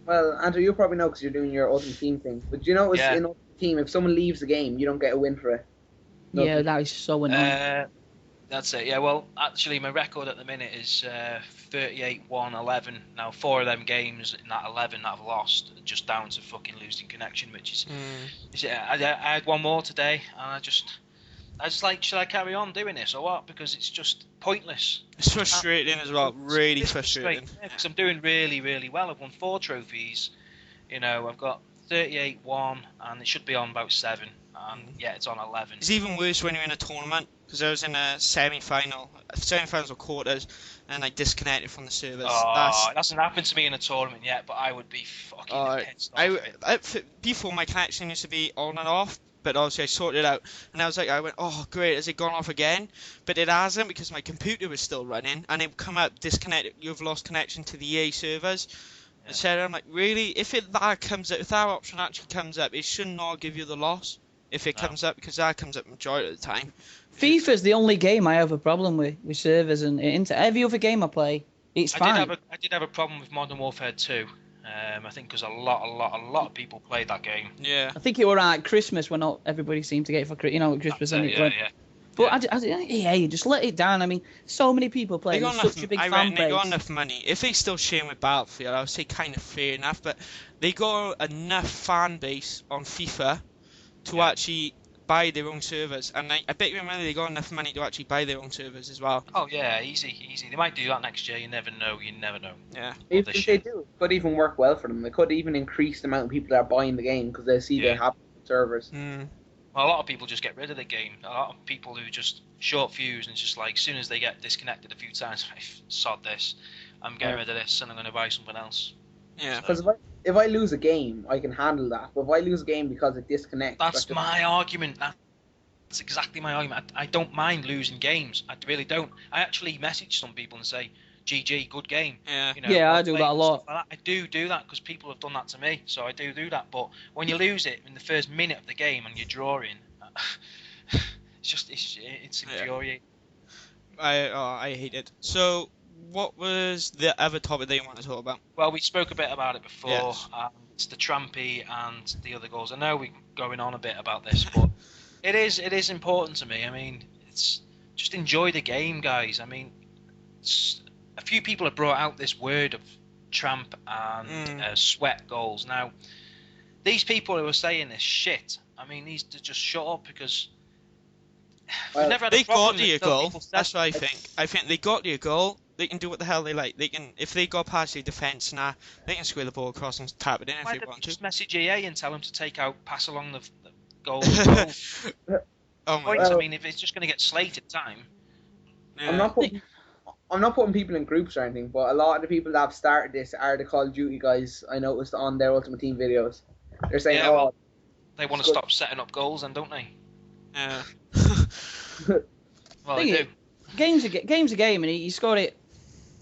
Well, Andrew, you probably know because you're doing your Ultimate Team thing, but do you know Yeah. in Ultimate Team, if someone leaves the game, you don't get a win for it? No. Yeah, that is so annoying. That's it. Yeah. Well, actually, my record at the minute is 38-1-11. Now, 4 of them games in that 11 that I've lost are just down to fucking losing connection, which is. I had one more today, and I just like, should I carry on doing this or what? Because it's just pointless. It's frustrating as well, really frustrating. Because I'm doing really, really well. I've won 4 trophies. You know, I've got 38-1, and it should be on about 7. And yeah, it's on 11. It's even worse when you're in a tournament, because I was in a semi-finals or quarters, and I disconnected from the servers. Oh, it hasn't happened to me in a tournament yet, but I would be fucking pissed off. Before my connection used to be on and off, but obviously I sorted it out, and I went, oh great, has it gone off again? But it hasn't, because my computer was still running, and it would come up, disconnected, you've lost connection to the EA servers. etc. I'm like, really? If that option actually comes up, it should not give you the loss if it comes up, because that comes up majority of the time. FIFA's the only game I have a problem with servers and every other game I play, it's fine. I did have a problem with Modern Warfare 2. I think because a lot of people played that game. Yeah. I think it was at Christmas when not everybody seemed to get it for Christmas. Yeah. But EA, just let it down. I mean, so many people play. There's such a big fan they base. got enough money. If they still share with Battlefield, I would say kind of fair enough. But they got enough fan base on FIFA to actually buy their own servers, and I bet you remember they got enough money to actually buy their own servers as well. Oh yeah, easy. They might do that next year. You never know. Yeah. If they do, it could even work well for them. It could even increase the amount of people that are buying the game because they see they have servers. Well, a lot of people just get rid of the game. A lot of people who just short fuse and just like, as soon as they get disconnected a few times, sod this, I'm getting rid of this and I'm going to buy something else. Yeah. Because if I lose a game, I can handle that. But if I lose a game because it disconnects... That's my argument. That's exactly my argument. I don't mind losing games. I really don't. I actually message some people and say, GG, good game. Yeah. You know, Yeah, I do that a lot. Like that. I do that because people have done that to me. So I do that. But when you lose it in the first minute of the game and you're drawing, it's infuriating. I hate it. So, what was the other topic that you want to talk about? Well, we spoke a bit about it before. Yes. It's the Trampy and the other goals. I know we're going on a bit about this, but it is important to me. I mean, it's just enjoy the game, guys. I mean, a few people have brought out this word of Tramp and sweat goals. Now, these people who are saying this shit, I mean, these to just shut up because Well, we've never had They a problem got to your until goal. people said- That's what I think. I think they got to your goal. They can do what the hell they like. They can, if they got past your defence, they can square the ball across and tap it in if Why they don't want you to. just message EA and tell them to pass along the goals and goals? Oh my Points, god. I mean, if it's just going to get slated time. Yeah. I'm not putting people in groups or anything, but a lot of the people that have started this are the Call of Duty guys. I noticed on their Ultimate Team videos. They're saying, Yeah, "Oh, well, they want to good. stop setting up goals, then, don't they? Yeah. Well, Thing they is, do. game's a game, and you score it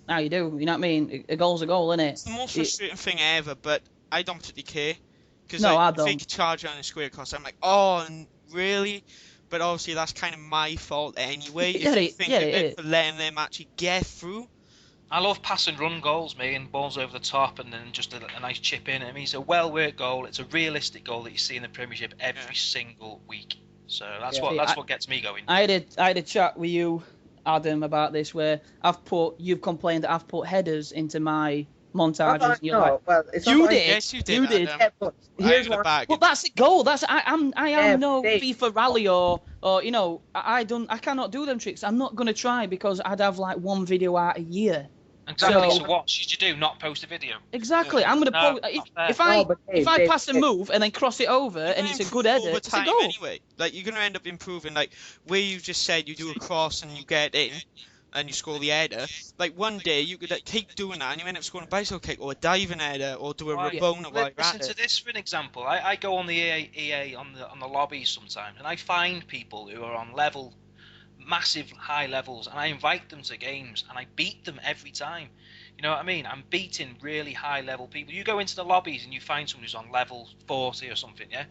how you do. You know what I mean? A goal's a goal, isn't It's it? the most frustrating thing ever, but I don't particularly care. Because No, I if they don't. could charge around the square across, I'm like, oh, really? But obviously that's kind of my fault anyway. Yeah, If you it- think yeah, of it it is. for letting them actually get through. I love pass and run goals, me, and balls over the top, and then just a nice chip in. I mean, it's a well-worked goal. It's a realistic goal that you see in the Premiership every single week. So that's Yeah. what gets me going. I had a chat with you, Adam, about this where you've complained that I've put headers into my montages. And you're like, well, it's you not did. like- Yes, you did. You did. Adam. Yeah, but Right here's in the what. bag. Well, that's a goal. I am Yeah, no Dave. FIFA rally or you know I cannot do them tricks. I'm not gonna try because I'd have like one video out a year. Exactly. So- So what should you do? Not post a video? Exactly. I'm gonna No, post not fair. if I No, but Dave, if I Dave, pass a Dave. move and then cross it over You're and gonna it's a improve good header, over it's a time goal. anyway. Like you're gonna end up improving. Like where you just said you do a cross and you get in, and you score the header. Like one day you could keep doing that and you end up scoring a bicycle kick or a diving header or do a Well, Rabona while you're Listen at to it. this for an example. I go on the EA on the lobbies sometimes, and I find people who are on massive high levels, and I invite them to games, and I beat them every time. You know what I mean? I'm beating really high level people. You go into the lobbies and you find someone who's on level 40 or something, yeah?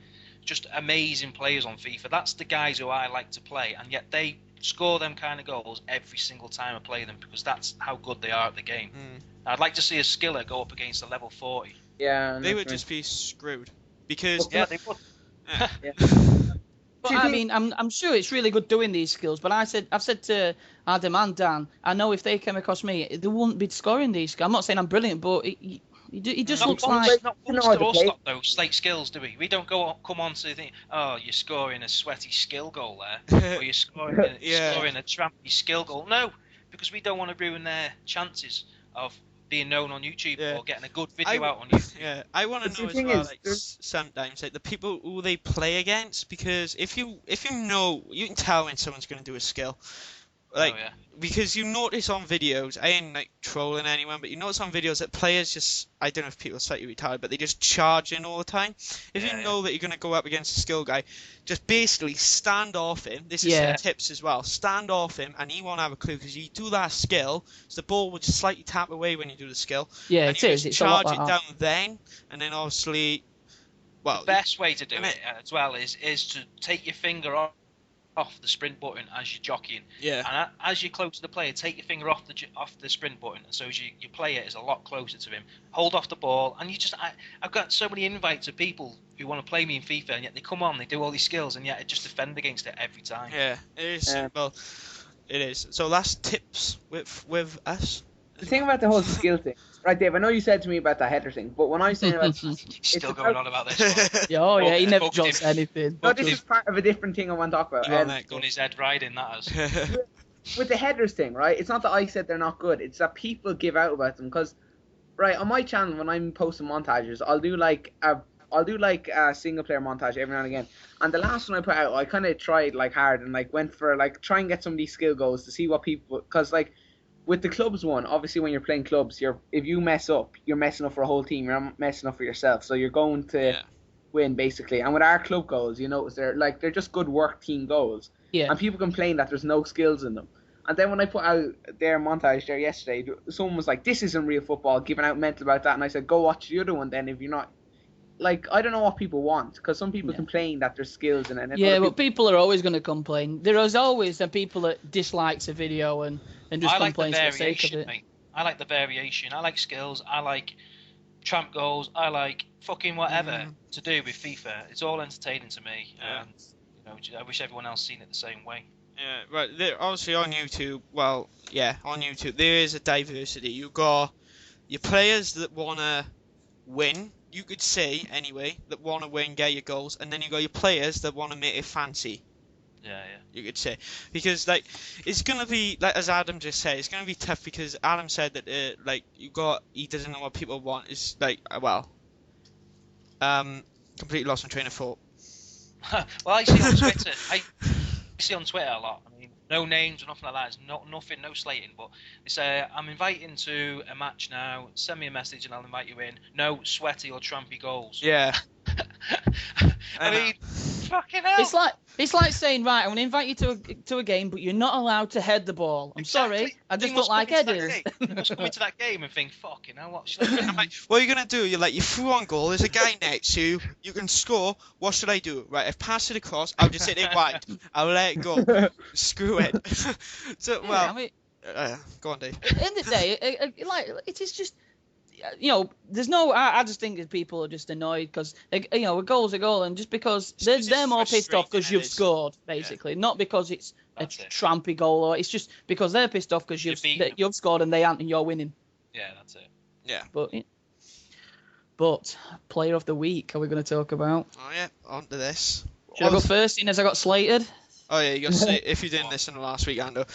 Just amazing players on FIFA. That's the guys who I like to play, and yet they score them kind of goals every single time I play them because that's how good they are at the game. I'd like to see a skiller go up against a level 40. Yeah, They would just be screwed because Yeah, they would. But Do you I think- mean, I'm sure it's really good doing these skills. But I've said to Adam and Dan, I know if they came across me, they wouldn't be scoring these. I'm not saying I'm brilliant, but he just Not looks once, like not You once know how to to us play. lot, though, slate skills, do we? We don't come on to think, oh, you're scoring a sweaty skill goal there, or you're scoring a trampy skill goal. No, because we don't want to ruin their chances of being known on YouTube Yeah. or getting a good video out on YouTube. Yeah, I want But to the know as thing well, is, like there's- sometimes, like the people who they play against, because if you know, you can tell when someone's going to do a skill, like Oh, yeah. because you notice on videos. I ain't like trolling anyone, but you notice on videos that players just, I don't know if people are slightly retarded, but they just charge in all the time. If Yeah, you know that you're going to go up against a skill guy, just basically stand off him. This is Yeah. some tips as well. Stand off him, and he won't have a clue because you do that skill, so the ball will just slightly tap away when you do the skill. yeah, And it you is. just It's a lot charge like it that. down then, and then obviously, well, The best way to do I mean- it as well is to take your finger off the sprint button as you're jockeying, yeah, and as you're close to the player, take your finger off the sprint button, and so as your player is a lot closer to him. Hold off the ball, and I've got so many invites of people who want to play me in FIFA, and yet they come on, they do all these skills, and yet I just defend against it every time. yeah, it is Yeah. simple. It is. So that's tips with us. The thing about the whole skill thing, right, Dave? I know you said to me about the header thing, but when I was saying about He's still It's going about- on about this one. Yeah, oh yeah, he never Fucked drops him. anything. no, this is part of a different thing I want to talk about. You want that, Done his head riding that as. With the headers thing, right? It's not that I said they're not good. It's that people give out about them because, right, on my channel when I'm posting montages, I'll do like a single player montage every now and again. And the last one I put out, I kind of tried like hard and like went for like try and get some of these skill goals to see what people, because like with the clubs one, obviously when you're playing clubs, if you mess up, you're messing up for a whole team. You're not messing up for yourself. So you're going to Yeah. win basically. And with our club goals, you notice they're just good work team goals. Yeah. And people complain that there's no skills in them. And then when I put out their montage there yesterday, someone was like, "This isn't real football," giving out mental about that. And I said, "Go watch the other one then if you're not." Like, I don't know what people want, because some people Yeah. complain that there's skills in it. And Yeah, other but people are always going to complain. There is always the people that dislikes a video and just I like the complains for the sake of variation, it. mate. I like the variation. I like skills. I like tramp goals. I like fucking whatever to do with FIFA. It's all entertaining to me. Yeah. And I wish everyone else seen it the same way. Yeah, right. Obviously on YouTube, on YouTube there is a diversity. You got your players that wanna win. you could say anyway that want to win, get your goals, and then you got your players that want to make it fancy. Yeah. You could say, because like it's gonna be like as Adam just said, it's gonna be tough because Adam said that like he doesn't know what people want. Is like completely lost my train of thought. Well, I see on Twitter. I see on Twitter a lot. I mean, no names or nothing like that. It's nothing, no slating. But they say I'm inviting to a match now. Send me a message and I'll invite you in. No sweaty or trampy goals. Yeah. I mean, fucking hell. It's like saying, right, I'm going to invite you to a game, but you're not allowed to head the ball. I'm sorry, I just don't like headers. You must come into that game and think, fucking hell, what should I do? I'm like, what are you gonna do? You're like, you're through on goal. There's a guy next to you. You can score. What should I do? Right, I've passed it across. I'll just hit it wide. I'll let it go. Screw it. So Yeah, well, I mean, go on, Dave. at the end of the day, it is just, there's no. I just think that people are just annoyed because a goal's a goal, and just because they're more pissed off because you've scored, basically, not because it's That's a it. trampy goal, or it's just because they're pissed off because you've scored and they aren't, and you're winning. Yeah, that's it. Yeah. But player of the week, are we going to talk about? Oh yeah, on to this. Should I go first, seeing as I got slated? Oh yeah, you got slated. If you didn't listen to last week, Ando,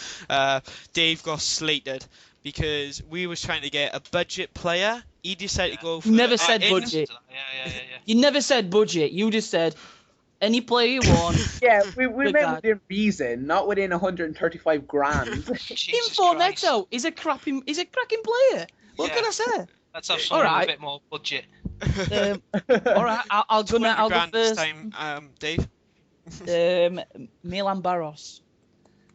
Dave got slated because we was trying to get a budget player. He decided to go for. You never said budget. Yeah. You never said budget. You just said any player you want. Yeah, we Good meant God. within reason, not within 135 grand. Jesus Info Christ. Neto is a cracking player. What Yeah. can I say? Let's have someone Alright. with a bit more budget. All right, I'll go now. I'll go grand this first. time, Dave. Milan Barros.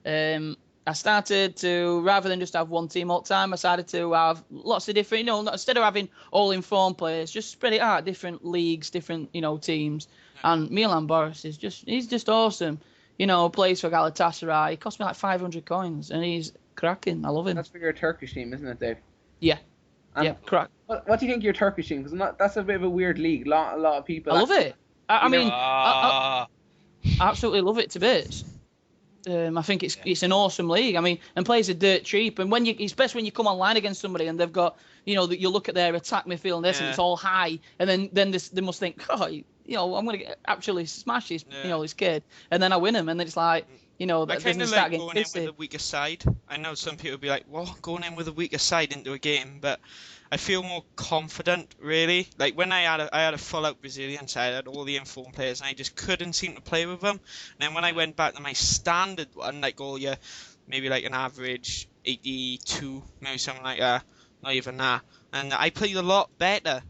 I started to, rather than just have one team all the time, I started to have lots of different, instead of having all informed players, just spread it out, different leagues, different, teams. And Milan Barros he's just awesome. Plays for Galatasaray. He cost me like 500 coins, and he's cracking. I love him. That's for your Turkish team, isn't it, Dave? Yeah. And Yeah, crack. What do you think of your Turkish team? Because that's a bit of a weird league. A lot of people. I love it. I mean, Ah, I absolutely love it to bits. I think it's an awesome league. I mean, and players are dirt cheap. And it's best when you come online against somebody and they've got, that you look at their attack midfield and this, and it's all high, and then they must think, I'm going to actually smash this, this kid, and then I win him, and then it's like, I that kind doesn't of start like getting going in pissy. with a weaker side. I know some people would be like, "What, going in with a weaker side into a game?" But I feel more confident, really. Like when I had a full-out Brazilian side, I had all the informed players, and I just couldn't seem to play with them. And then when I went back to my standard one, like maybe like an average 82, maybe something like that, not even that, and I played a lot better.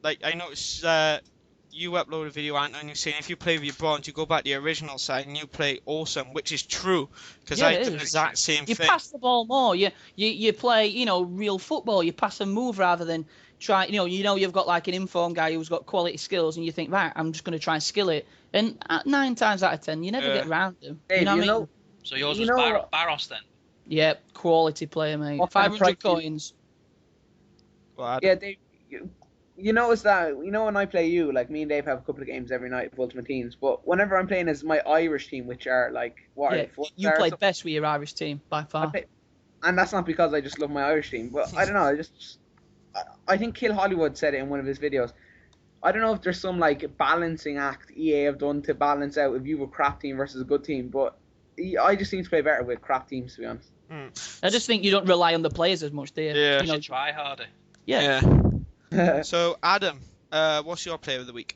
Like I noticed. You upload a video, Anton, and you're saying if you play with your bronze, you go back to the original side and you play awesome, which is true, because I do the exact same You thing. pass the ball more. You play, real football. You pass and move rather than try. You've got like an informed guy who's got quality skills, and you think, right, I'm just going to try and skill it. And 9 times out of 10, you never get around them. Dave, you know what I mean? so yours was Barros then? Yeah, quality player, mate. What kind of 500 price coins. Well, Yeah, Dave. You notice that when I play you, like me and Dave have a couple of games every night of Ultimate Teams, but whenever I'm playing as my Irish team, which are like what? Yeah, Are they, you play best with your Irish team by far. And that's not because I just love my Irish team, but I don't know. I think Kill Hollywood said it in one of his videos. I don't know if there's some like balancing act EA have done to balance out if you have a crap team versus a good team, but I just seem to play better with crap teams, to be honest. I just think you don't rely on the players as much, do you? Yeah. You should try harder. Yeah. So Adam, what's your player of the week?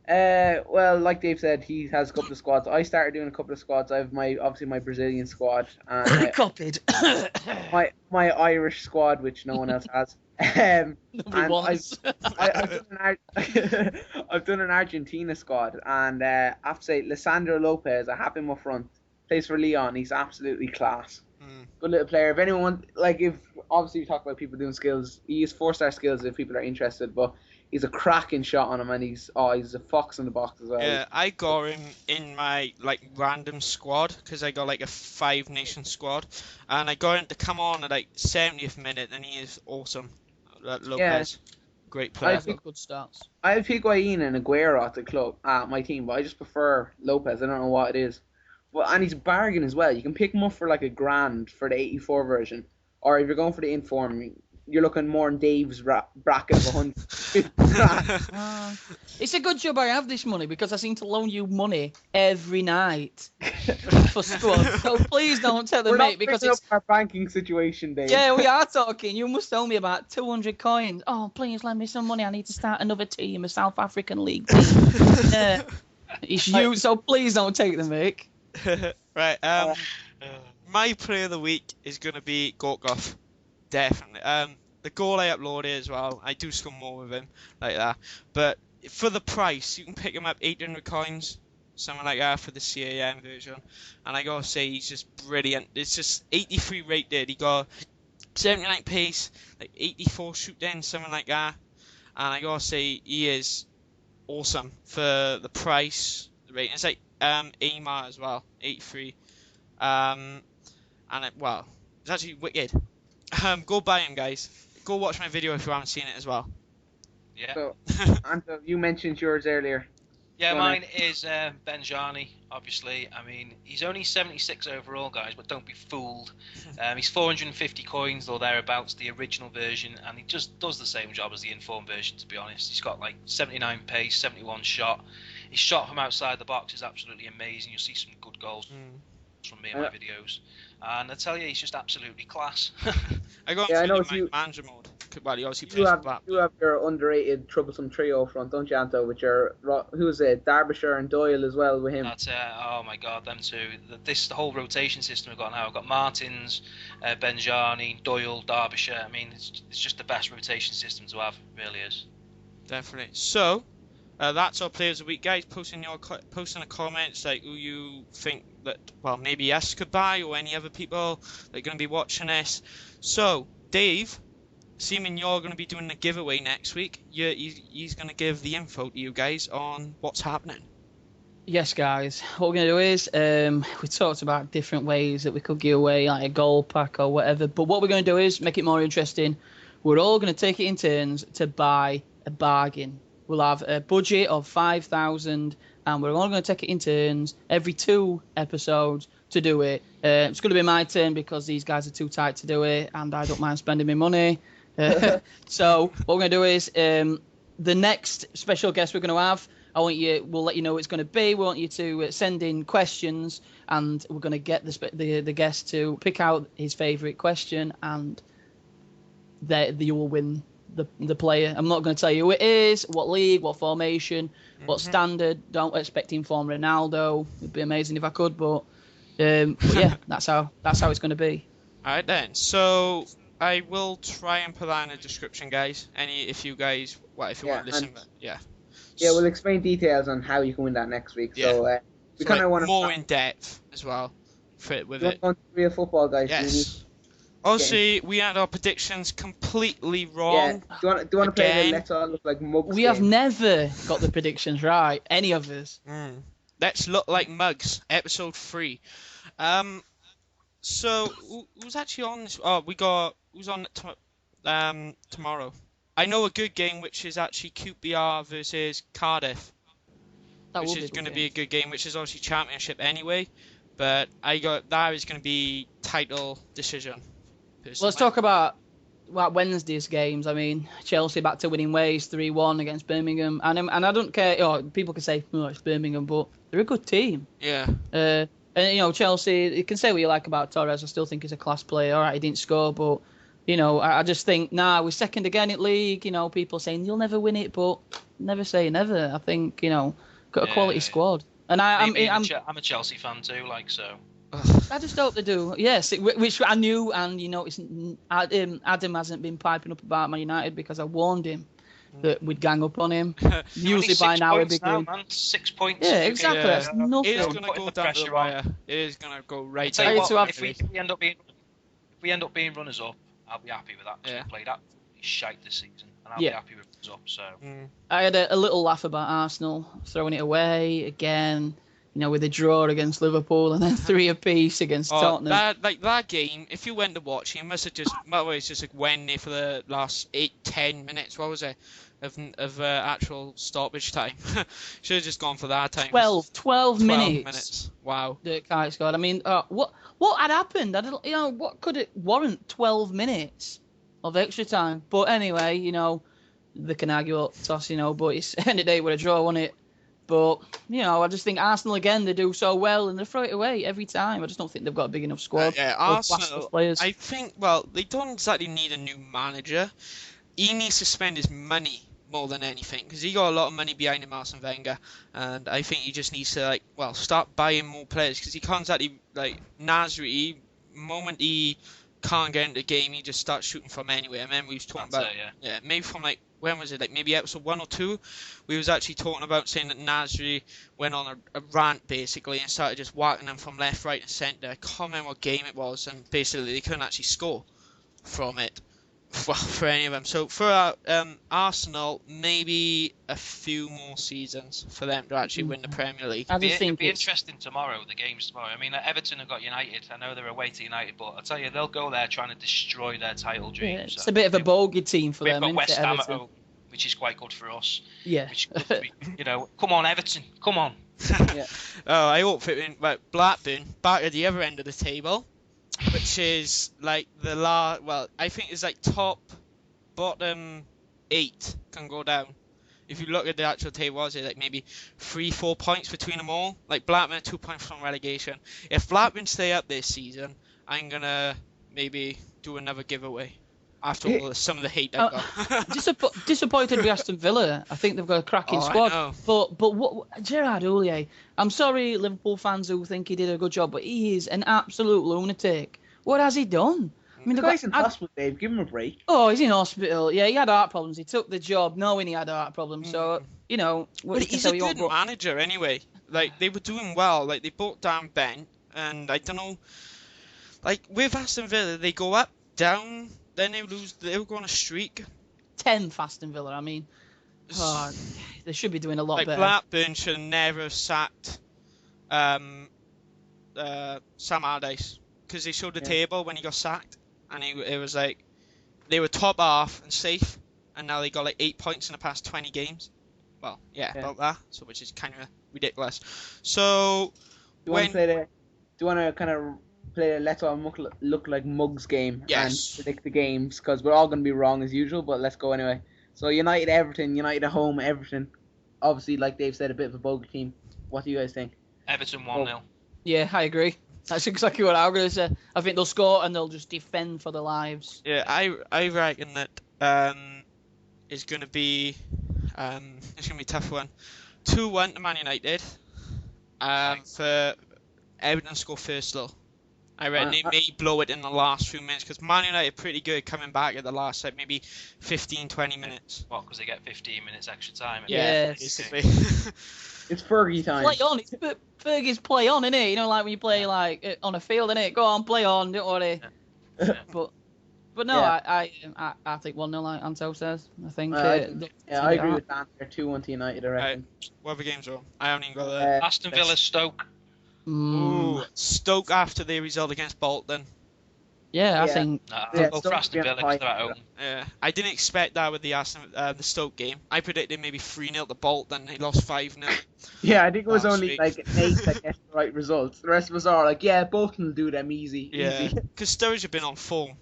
Well, like Dave said, he has a couple of squads. I started doing a couple of squads. I have obviously my Brazilian squad and Copied. my Irish squad, which no one else has. Nobody wants. I've done an Argentina squad, and I have to say, Lisandro Lopez, I have him up front. Plays for Leon. He's absolutely class. Good little player. If anyone, obviously we talk about people doing skills, he has 4-star skills if people are interested, but he's a cracking shot on him, and he's a fox in the box as well. Yeah, I got him in my random squad because I got a 5-nation squad, and I got him to come on at 70th minute, and he is awesome. Lopez, great player. I've got good starts. I have Higuain and Aguero at the club, at my team, but I just prefer Lopez. I don't know what it is. Well, and he's a bargain as well. You can pick him up for $1,000 for the 84 version, or if you're going for the inform, you're looking more in Dave's bracket of 150 grand. It's a good job I have this money because I seem to loan you money every night for squad. So please don't tell the We're mate not because picking it's... up our banking situation, Dave. Yeah, we are talking. You must owe me about 200 coins. Oh, please lend me some money. I need to start another team, a South African league team. It's you, so please don't take the mic. Right. My player of the week is going to be Gorkov. Definitely. The goal I uploaded as well. I do some more with him like that. But for the price, you can pick him up 800 coins, something like that for the CAM version. And I gotta say, he's just brilliant. It's just 83 rated. He got 79 pace, like 84 shooting, something like that. And I gotta say, he is awesome for the price, the rating. It's like AMAR as well, 83. Well, it's actually wicked. Go buy him, guys. Go watch my video if you haven't seen it as well. Yeah. So, Anto, you mentioned yours earlier. Yeah, mine is Benjani, obviously. I mean, he's only 76 overall, guys, but don't be fooled. He's 450 coins or thereabouts, the original version, and he just does the same job as the informed version, to be honest. He's got like 79 pace, 71 shot. His shot from outside the box is absolutely amazing. You'll see some good goals from me in my videos. And I tell you, he's just absolutely class. I got him through my manager mode. Well, he obviously plays for that. You have your underrated troublesome trio front, don't you, Anto? With your who's it, Derbyshire and Doyle as well with him. That's oh my God, them two. The whole rotation system we've got now. I've got Martins, Benjani, Doyle, Derbyshire. I mean, it's just the best rotation system to have. It really is. Definitely. So that's our players of the week, guys. Post in the comments like who you think that maybe us could buy or any other people that are going to be watching this. So Dave, seeming you're going to be doing the giveaway next week, he's going to give the info to you guys on what's happening. Yes, guys. What we're going to do is we talked about different ways that we could give away like a gold pack or whatever. But what we're going to do is make it more interesting. We're all going to take it in turns to buy a bargain. We'll have a budget of 5,000 and we're all going to take it in turns every 2 episodes to do it. It's going to be my turn because these guys are too tight to do it and I don't mind spending my money. So what we're going to do is the next special guest we're going to have, we'll let you know what it's going to be. We want you to send in questions and we're going to get the guest to pick out his favourite question and you will win the player. I'm not going to tell you who it is, what league, what formation, what standard. Don't expect him from Ronaldo. It'd be amazing if I could, but yeah, that's how it's going to be. All right then. So I will try and put that in the description, guys. If you guys want to listen, yeah, we'll explain details on how you can win that next week. Yeah. So we kind of want more in depth as well. Fit with it. Real football, guys. Yes. Obviously, we had our predictions completely wrong. Yeah. Do you want to play the Let's All Look Like Mugs? We have never got the predictions right, any of us. Let's Look Like Mugs, episode 3. So who's actually on this? Oh, who's on tomorrow? I know a good game, which is actually QPR versus Cardiff, which is going to be a good game, which is obviously championship anyway. But that is going to be title decision. Personally. Let's talk about Wednesday's games. I mean, Chelsea back to winning ways, 3-1 against Birmingham, and I don't care. People can say it's Birmingham, but they're a good team. Yeah. And Chelsea, you can say what you like about Torres. I still think he's a class player. All right, he didn't score, but I just think we're second again at league. People saying you'll never win it, but never say never. I think got a quality squad, and I'm a Chelsea fan too, so. I just hope they do. Yes, which I knew, and it's Adam hasn't been piping up about Man United because I warned him that we'd gang up on him. Usually by now we'd be good. 6 points. Yeah, exactly. That's nothing. It is going to go down to the wire. It is going to go right down. down. If we end up being runners up, I'll be happy with that because we played absolutely shite this season, and I'll be happy with runners up. So I had a little laugh about Arsenal throwing it away again. With a draw against Liverpool and then 3 apiece against Tottenham. That game, if you went to watch, you must have just went there for the last 8-10 minutes. What was it of actual stoppage time? Should have just gone for that time. 12 minutes. Wow. Dirk Kuyt scored. I mean, what had happened? What could it warrant 12 minutes? of extra time. But anyway, you know, they can argue up toss, you know, but it's end of the day with a draw, wasn't it? But, you know, I just think Arsenal, again, they do so well and they throw it away every time. I just don't think they've got a big enough squad. Yeah, Arsenal, players. I think, well, they don't exactly need a new manager. He needs to spend his money more than anything, because he got a lot of money behind him, Arsene Wenger, and I think he just needs to, start buying more players, because he can't exactly, Nasri, moment he can't get into the game, he just starts shooting from anywhere. I remember we was talking about, maybe from, when was it, maybe episode 1 or 2, we was actually talking about saying that Nasri went on a rant, basically, and started just whacking them from left, right, and centre. I can't remember what game it was, and basically they couldn't actually score from it. Well, for any of them. So for Arsenal, maybe a few more seasons for them to actually win the Premier League. I just think it'll be interesting tomorrow, the games tomorrow. I mean, Everton have got United. I know they're away to United, but I tell you, they'll go there trying to destroy their title dreams. Yeah, it's a bit of a bogey team for them. We've got West Ham at home, which is quite good for us. Yeah. Which is good you know, come on, Everton, come on. Yeah. Oh, I hope it in Blackburn back at the other end of the table, which is I think it's top bottom 8 can go down. If you look at the actual table, was it maybe 3-4 points between them all? Blackburn 2 points from relegation. If Blackburn stay up this season, I'm gonna maybe do another giveaway after some of the hate I've got. Disappointed with Aston Villa. I think they've got a cracking squad. But what Gerard Houllier, I'm sorry Liverpool fans who think he did a good job, but he is an absolute lunatic. What has he done? I mean, the guy's in hospital, Dave. Give him a break. Oh, he's in hospital. Yeah, he had heart problems. He took the job knowing he had heart problems. So, you know... But he's a good manager anyway. They were doing well. They brought down Ben, and I don't know... with Aston Villa, they go up, down, then they lose. They will go on a streak. 10th Aston Villa, I mean. They should be doing a lot better. Blackburn should never have sacked Sam Allardyce, because they showed the table when he got sacked. And it was they were top half and safe, and now they got 8 points in the past 20 games. Well, about that. So which is kind of ridiculous. So do you want to kind of play a let's all look like mugs game and predict the games, because we're all going to be wrong as usual. But let's go anyway. So United Everton, United at home Everton. Obviously, like Dave said, a bit of a bogey team. What do you guys think? Everton 1-0. Yeah, I agree. That's exactly what I was going to say. I think they'll score and they'll just defend for their lives. Yeah, I reckon that it's going to be a tough one. 2-1 to Man United. For Everton score first though. I reckon they may blow it in the last few minutes, because Man United are pretty good coming back at the last maybe 15-20 minutes. What, because they get 15 minutes extra time? Yes. Basically. It's Fergie time. Play on. It's Fergie's play on, innit? You know, when you play on a field, innit? Go on, play on, don't worry. Yeah. But no, I think 1-0, like Anto says. I think. I agree with that. They're 2-1 to United, I reckon. What other games are on? I haven't even got that. Aston Villa Stoke. Ooh, Stoke after their result against Bolton. Yeah, I think. I'll go for Aston Villa because they're at home. Yeah, I didn't expect that with the Stoke game. I predicted maybe 3-0 to Bolton. They lost 5-0. Yeah, I think it was only Nate that gets the right results. The rest of us are Bolton will do them easy. Yeah, because Sturridge have been on form.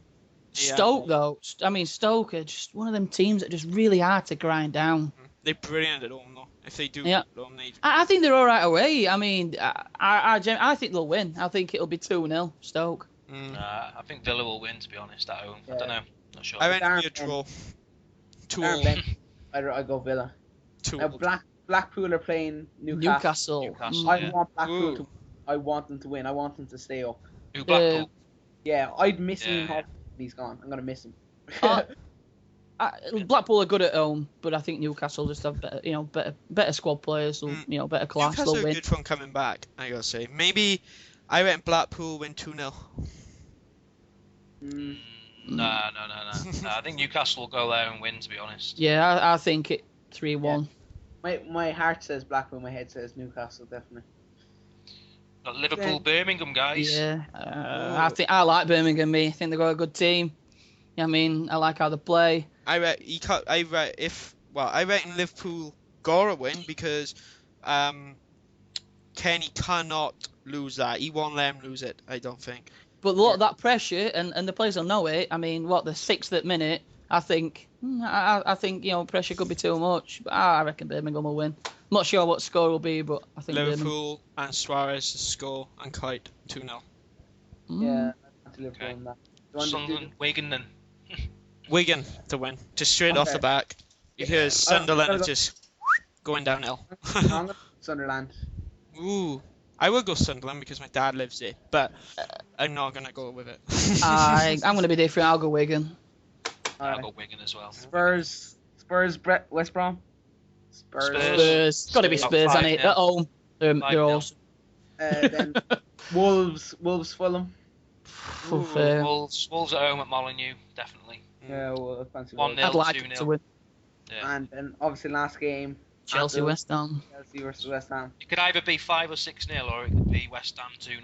Stoke though, Stoke are just one of them teams that are just really hard to grind down. They're brilliant at home though. If they do, I think they're all right away. I mean, I think they'll win. I think it'll be 2-0 Stoke. I think Villa will win, to be honest, at home. I don't know. Not sure. I reckon it'll be a draw. 2-all. I go Villa. 2-all. Blackpool are playing Newcastle. I want Blackpool to. I want them to win. I want them to stay up. Who, Blackpool? Yeah, I'd miss him. He's gone. I'm gonna miss him. Blackpool are good at home, but I think Newcastle just have better squad players, better class. Newcastle are good from coming back, I gotta say. Maybe I reckon Blackpool win 2-0. No. I think Newcastle will go there and win, to be honest. Yeah, I think it 3-1. Yeah. My heart says Blackpool, my head says Newcastle, definitely. Got Liverpool, Birmingham, guys. Yeah, I like Birmingham. I think they've got a good team. I mean, I like how they play. I reckon Liverpool gotta win, because Kenny cannot lose that. He won't let him lose it, I don't think. But a lot of that pressure, and the players will know it. I mean, the 6th minute, I think, pressure could be too much. But I reckon Birmingham will win. I'm not sure what score will be, but I think Liverpool and Suarez score and Kite 2-0. Yeah, Liverpool Okay. and that. Sunderland, Wigan, then. Wigan to win, just straight off Okay. the back, because Sunderland are just going downhill. I'm going Sunderland. Ooh, I will go Sunderland because my dad lives there, but I'm not gonna go with it. I'm going to be different. I'll go Wigan. I'll Alright. go Wigan as well. Spurs, West Brom. Spurs. Got to be Spurs, Top and five, it yeah. at home. They're 5-0. awesome. Then Wolves, Fulham. Wolves at home at Molineux, definitely. Yeah, well, fancy 1-0. Wolves. I'd like 2-0. it to win. Yeah. And then obviously last game, Chelsea, West Ham. Chelsea versus West Ham. It could either be 5 or 6-0, or it could be West Ham 2-0.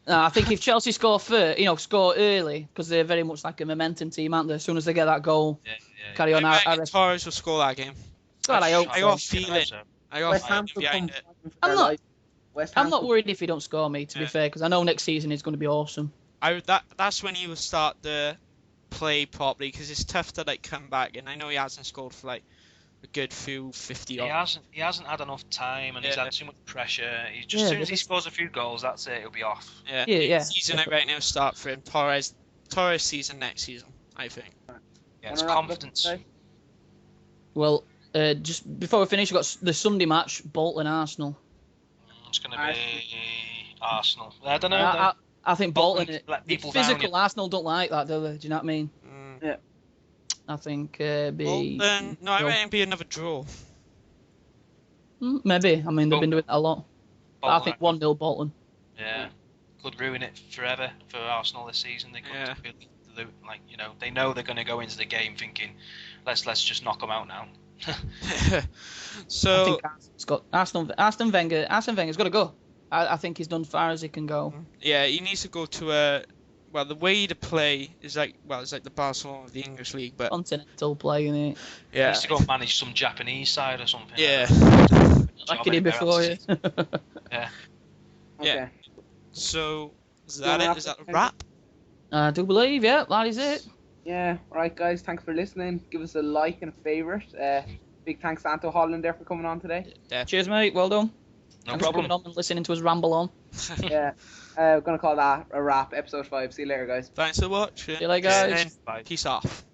I think if Chelsea score score early, because they're very much like a momentum team, aren't they? As soon as they get that goal, Yeah. carry on. I I reckon reckon. Torres will score that game. God, I hope I so. got a feeling. I got a West feeling Ham could come behind it. fighting for I'm their not- life. West Ham I'm not could- worried if he don't score me, to be Yeah. fair, because I know next season is going to be awesome. That's when he will start to play properly, because it's tough to come back, and I know he hasn't scored for a good few 50 He odd. hasn't had enough time, and he's Yeah. had too much pressure. He's just Yeah, as soon as he but- scores a few goals, that's it. He'll be off. Yeah. Season right now start for him. Torres season next season, I think. Yeah, it's Wanna wrap it up, confidence. guys? Well, just before we finish, we've got the Sunday match, Bolton Arsenal. It's going to be Arsenal. I don't know. I think Bolton, Bolton let people down, physical yeah. Arsenal don't like that, do they? Do you know what I mean? Mm. I think Well, then, no, I reckon it'd be another draw. Maybe. I mean, they've been doing it a lot. But I think 1-0 Bolton. Yeah, could ruin it forever for Arsenal this season. They could Yeah. really, they know they're going to go into the game thinking, let's just knock them out now. I So, think Arsene Wenger's got to go. I think he's done as far as he can go. yeah, he needs to go to the way to play is it's like the Barcelona of the English league, but Continental play, innit? He yeah, needs to go and manage some Japanese side or something. yeah. Like he did before, yeah. Yeah. Okay. Yeah. So, is Do you wanna that wrap it? Is up, that a wrap? I do believe, yeah, that is it. Yeah. All right, guys. Thanks for listening. Give us a like and a favorite. Big thanks to AntoHolland there for coming on today. Cheers, mate. Well done. No Thanks for problem. coming on and listening to us ramble on. Yeah. We're gonna call that a wrap. Episode 5. See you later, guys. Thanks for watching. See you later, guys. Bye. Peace off.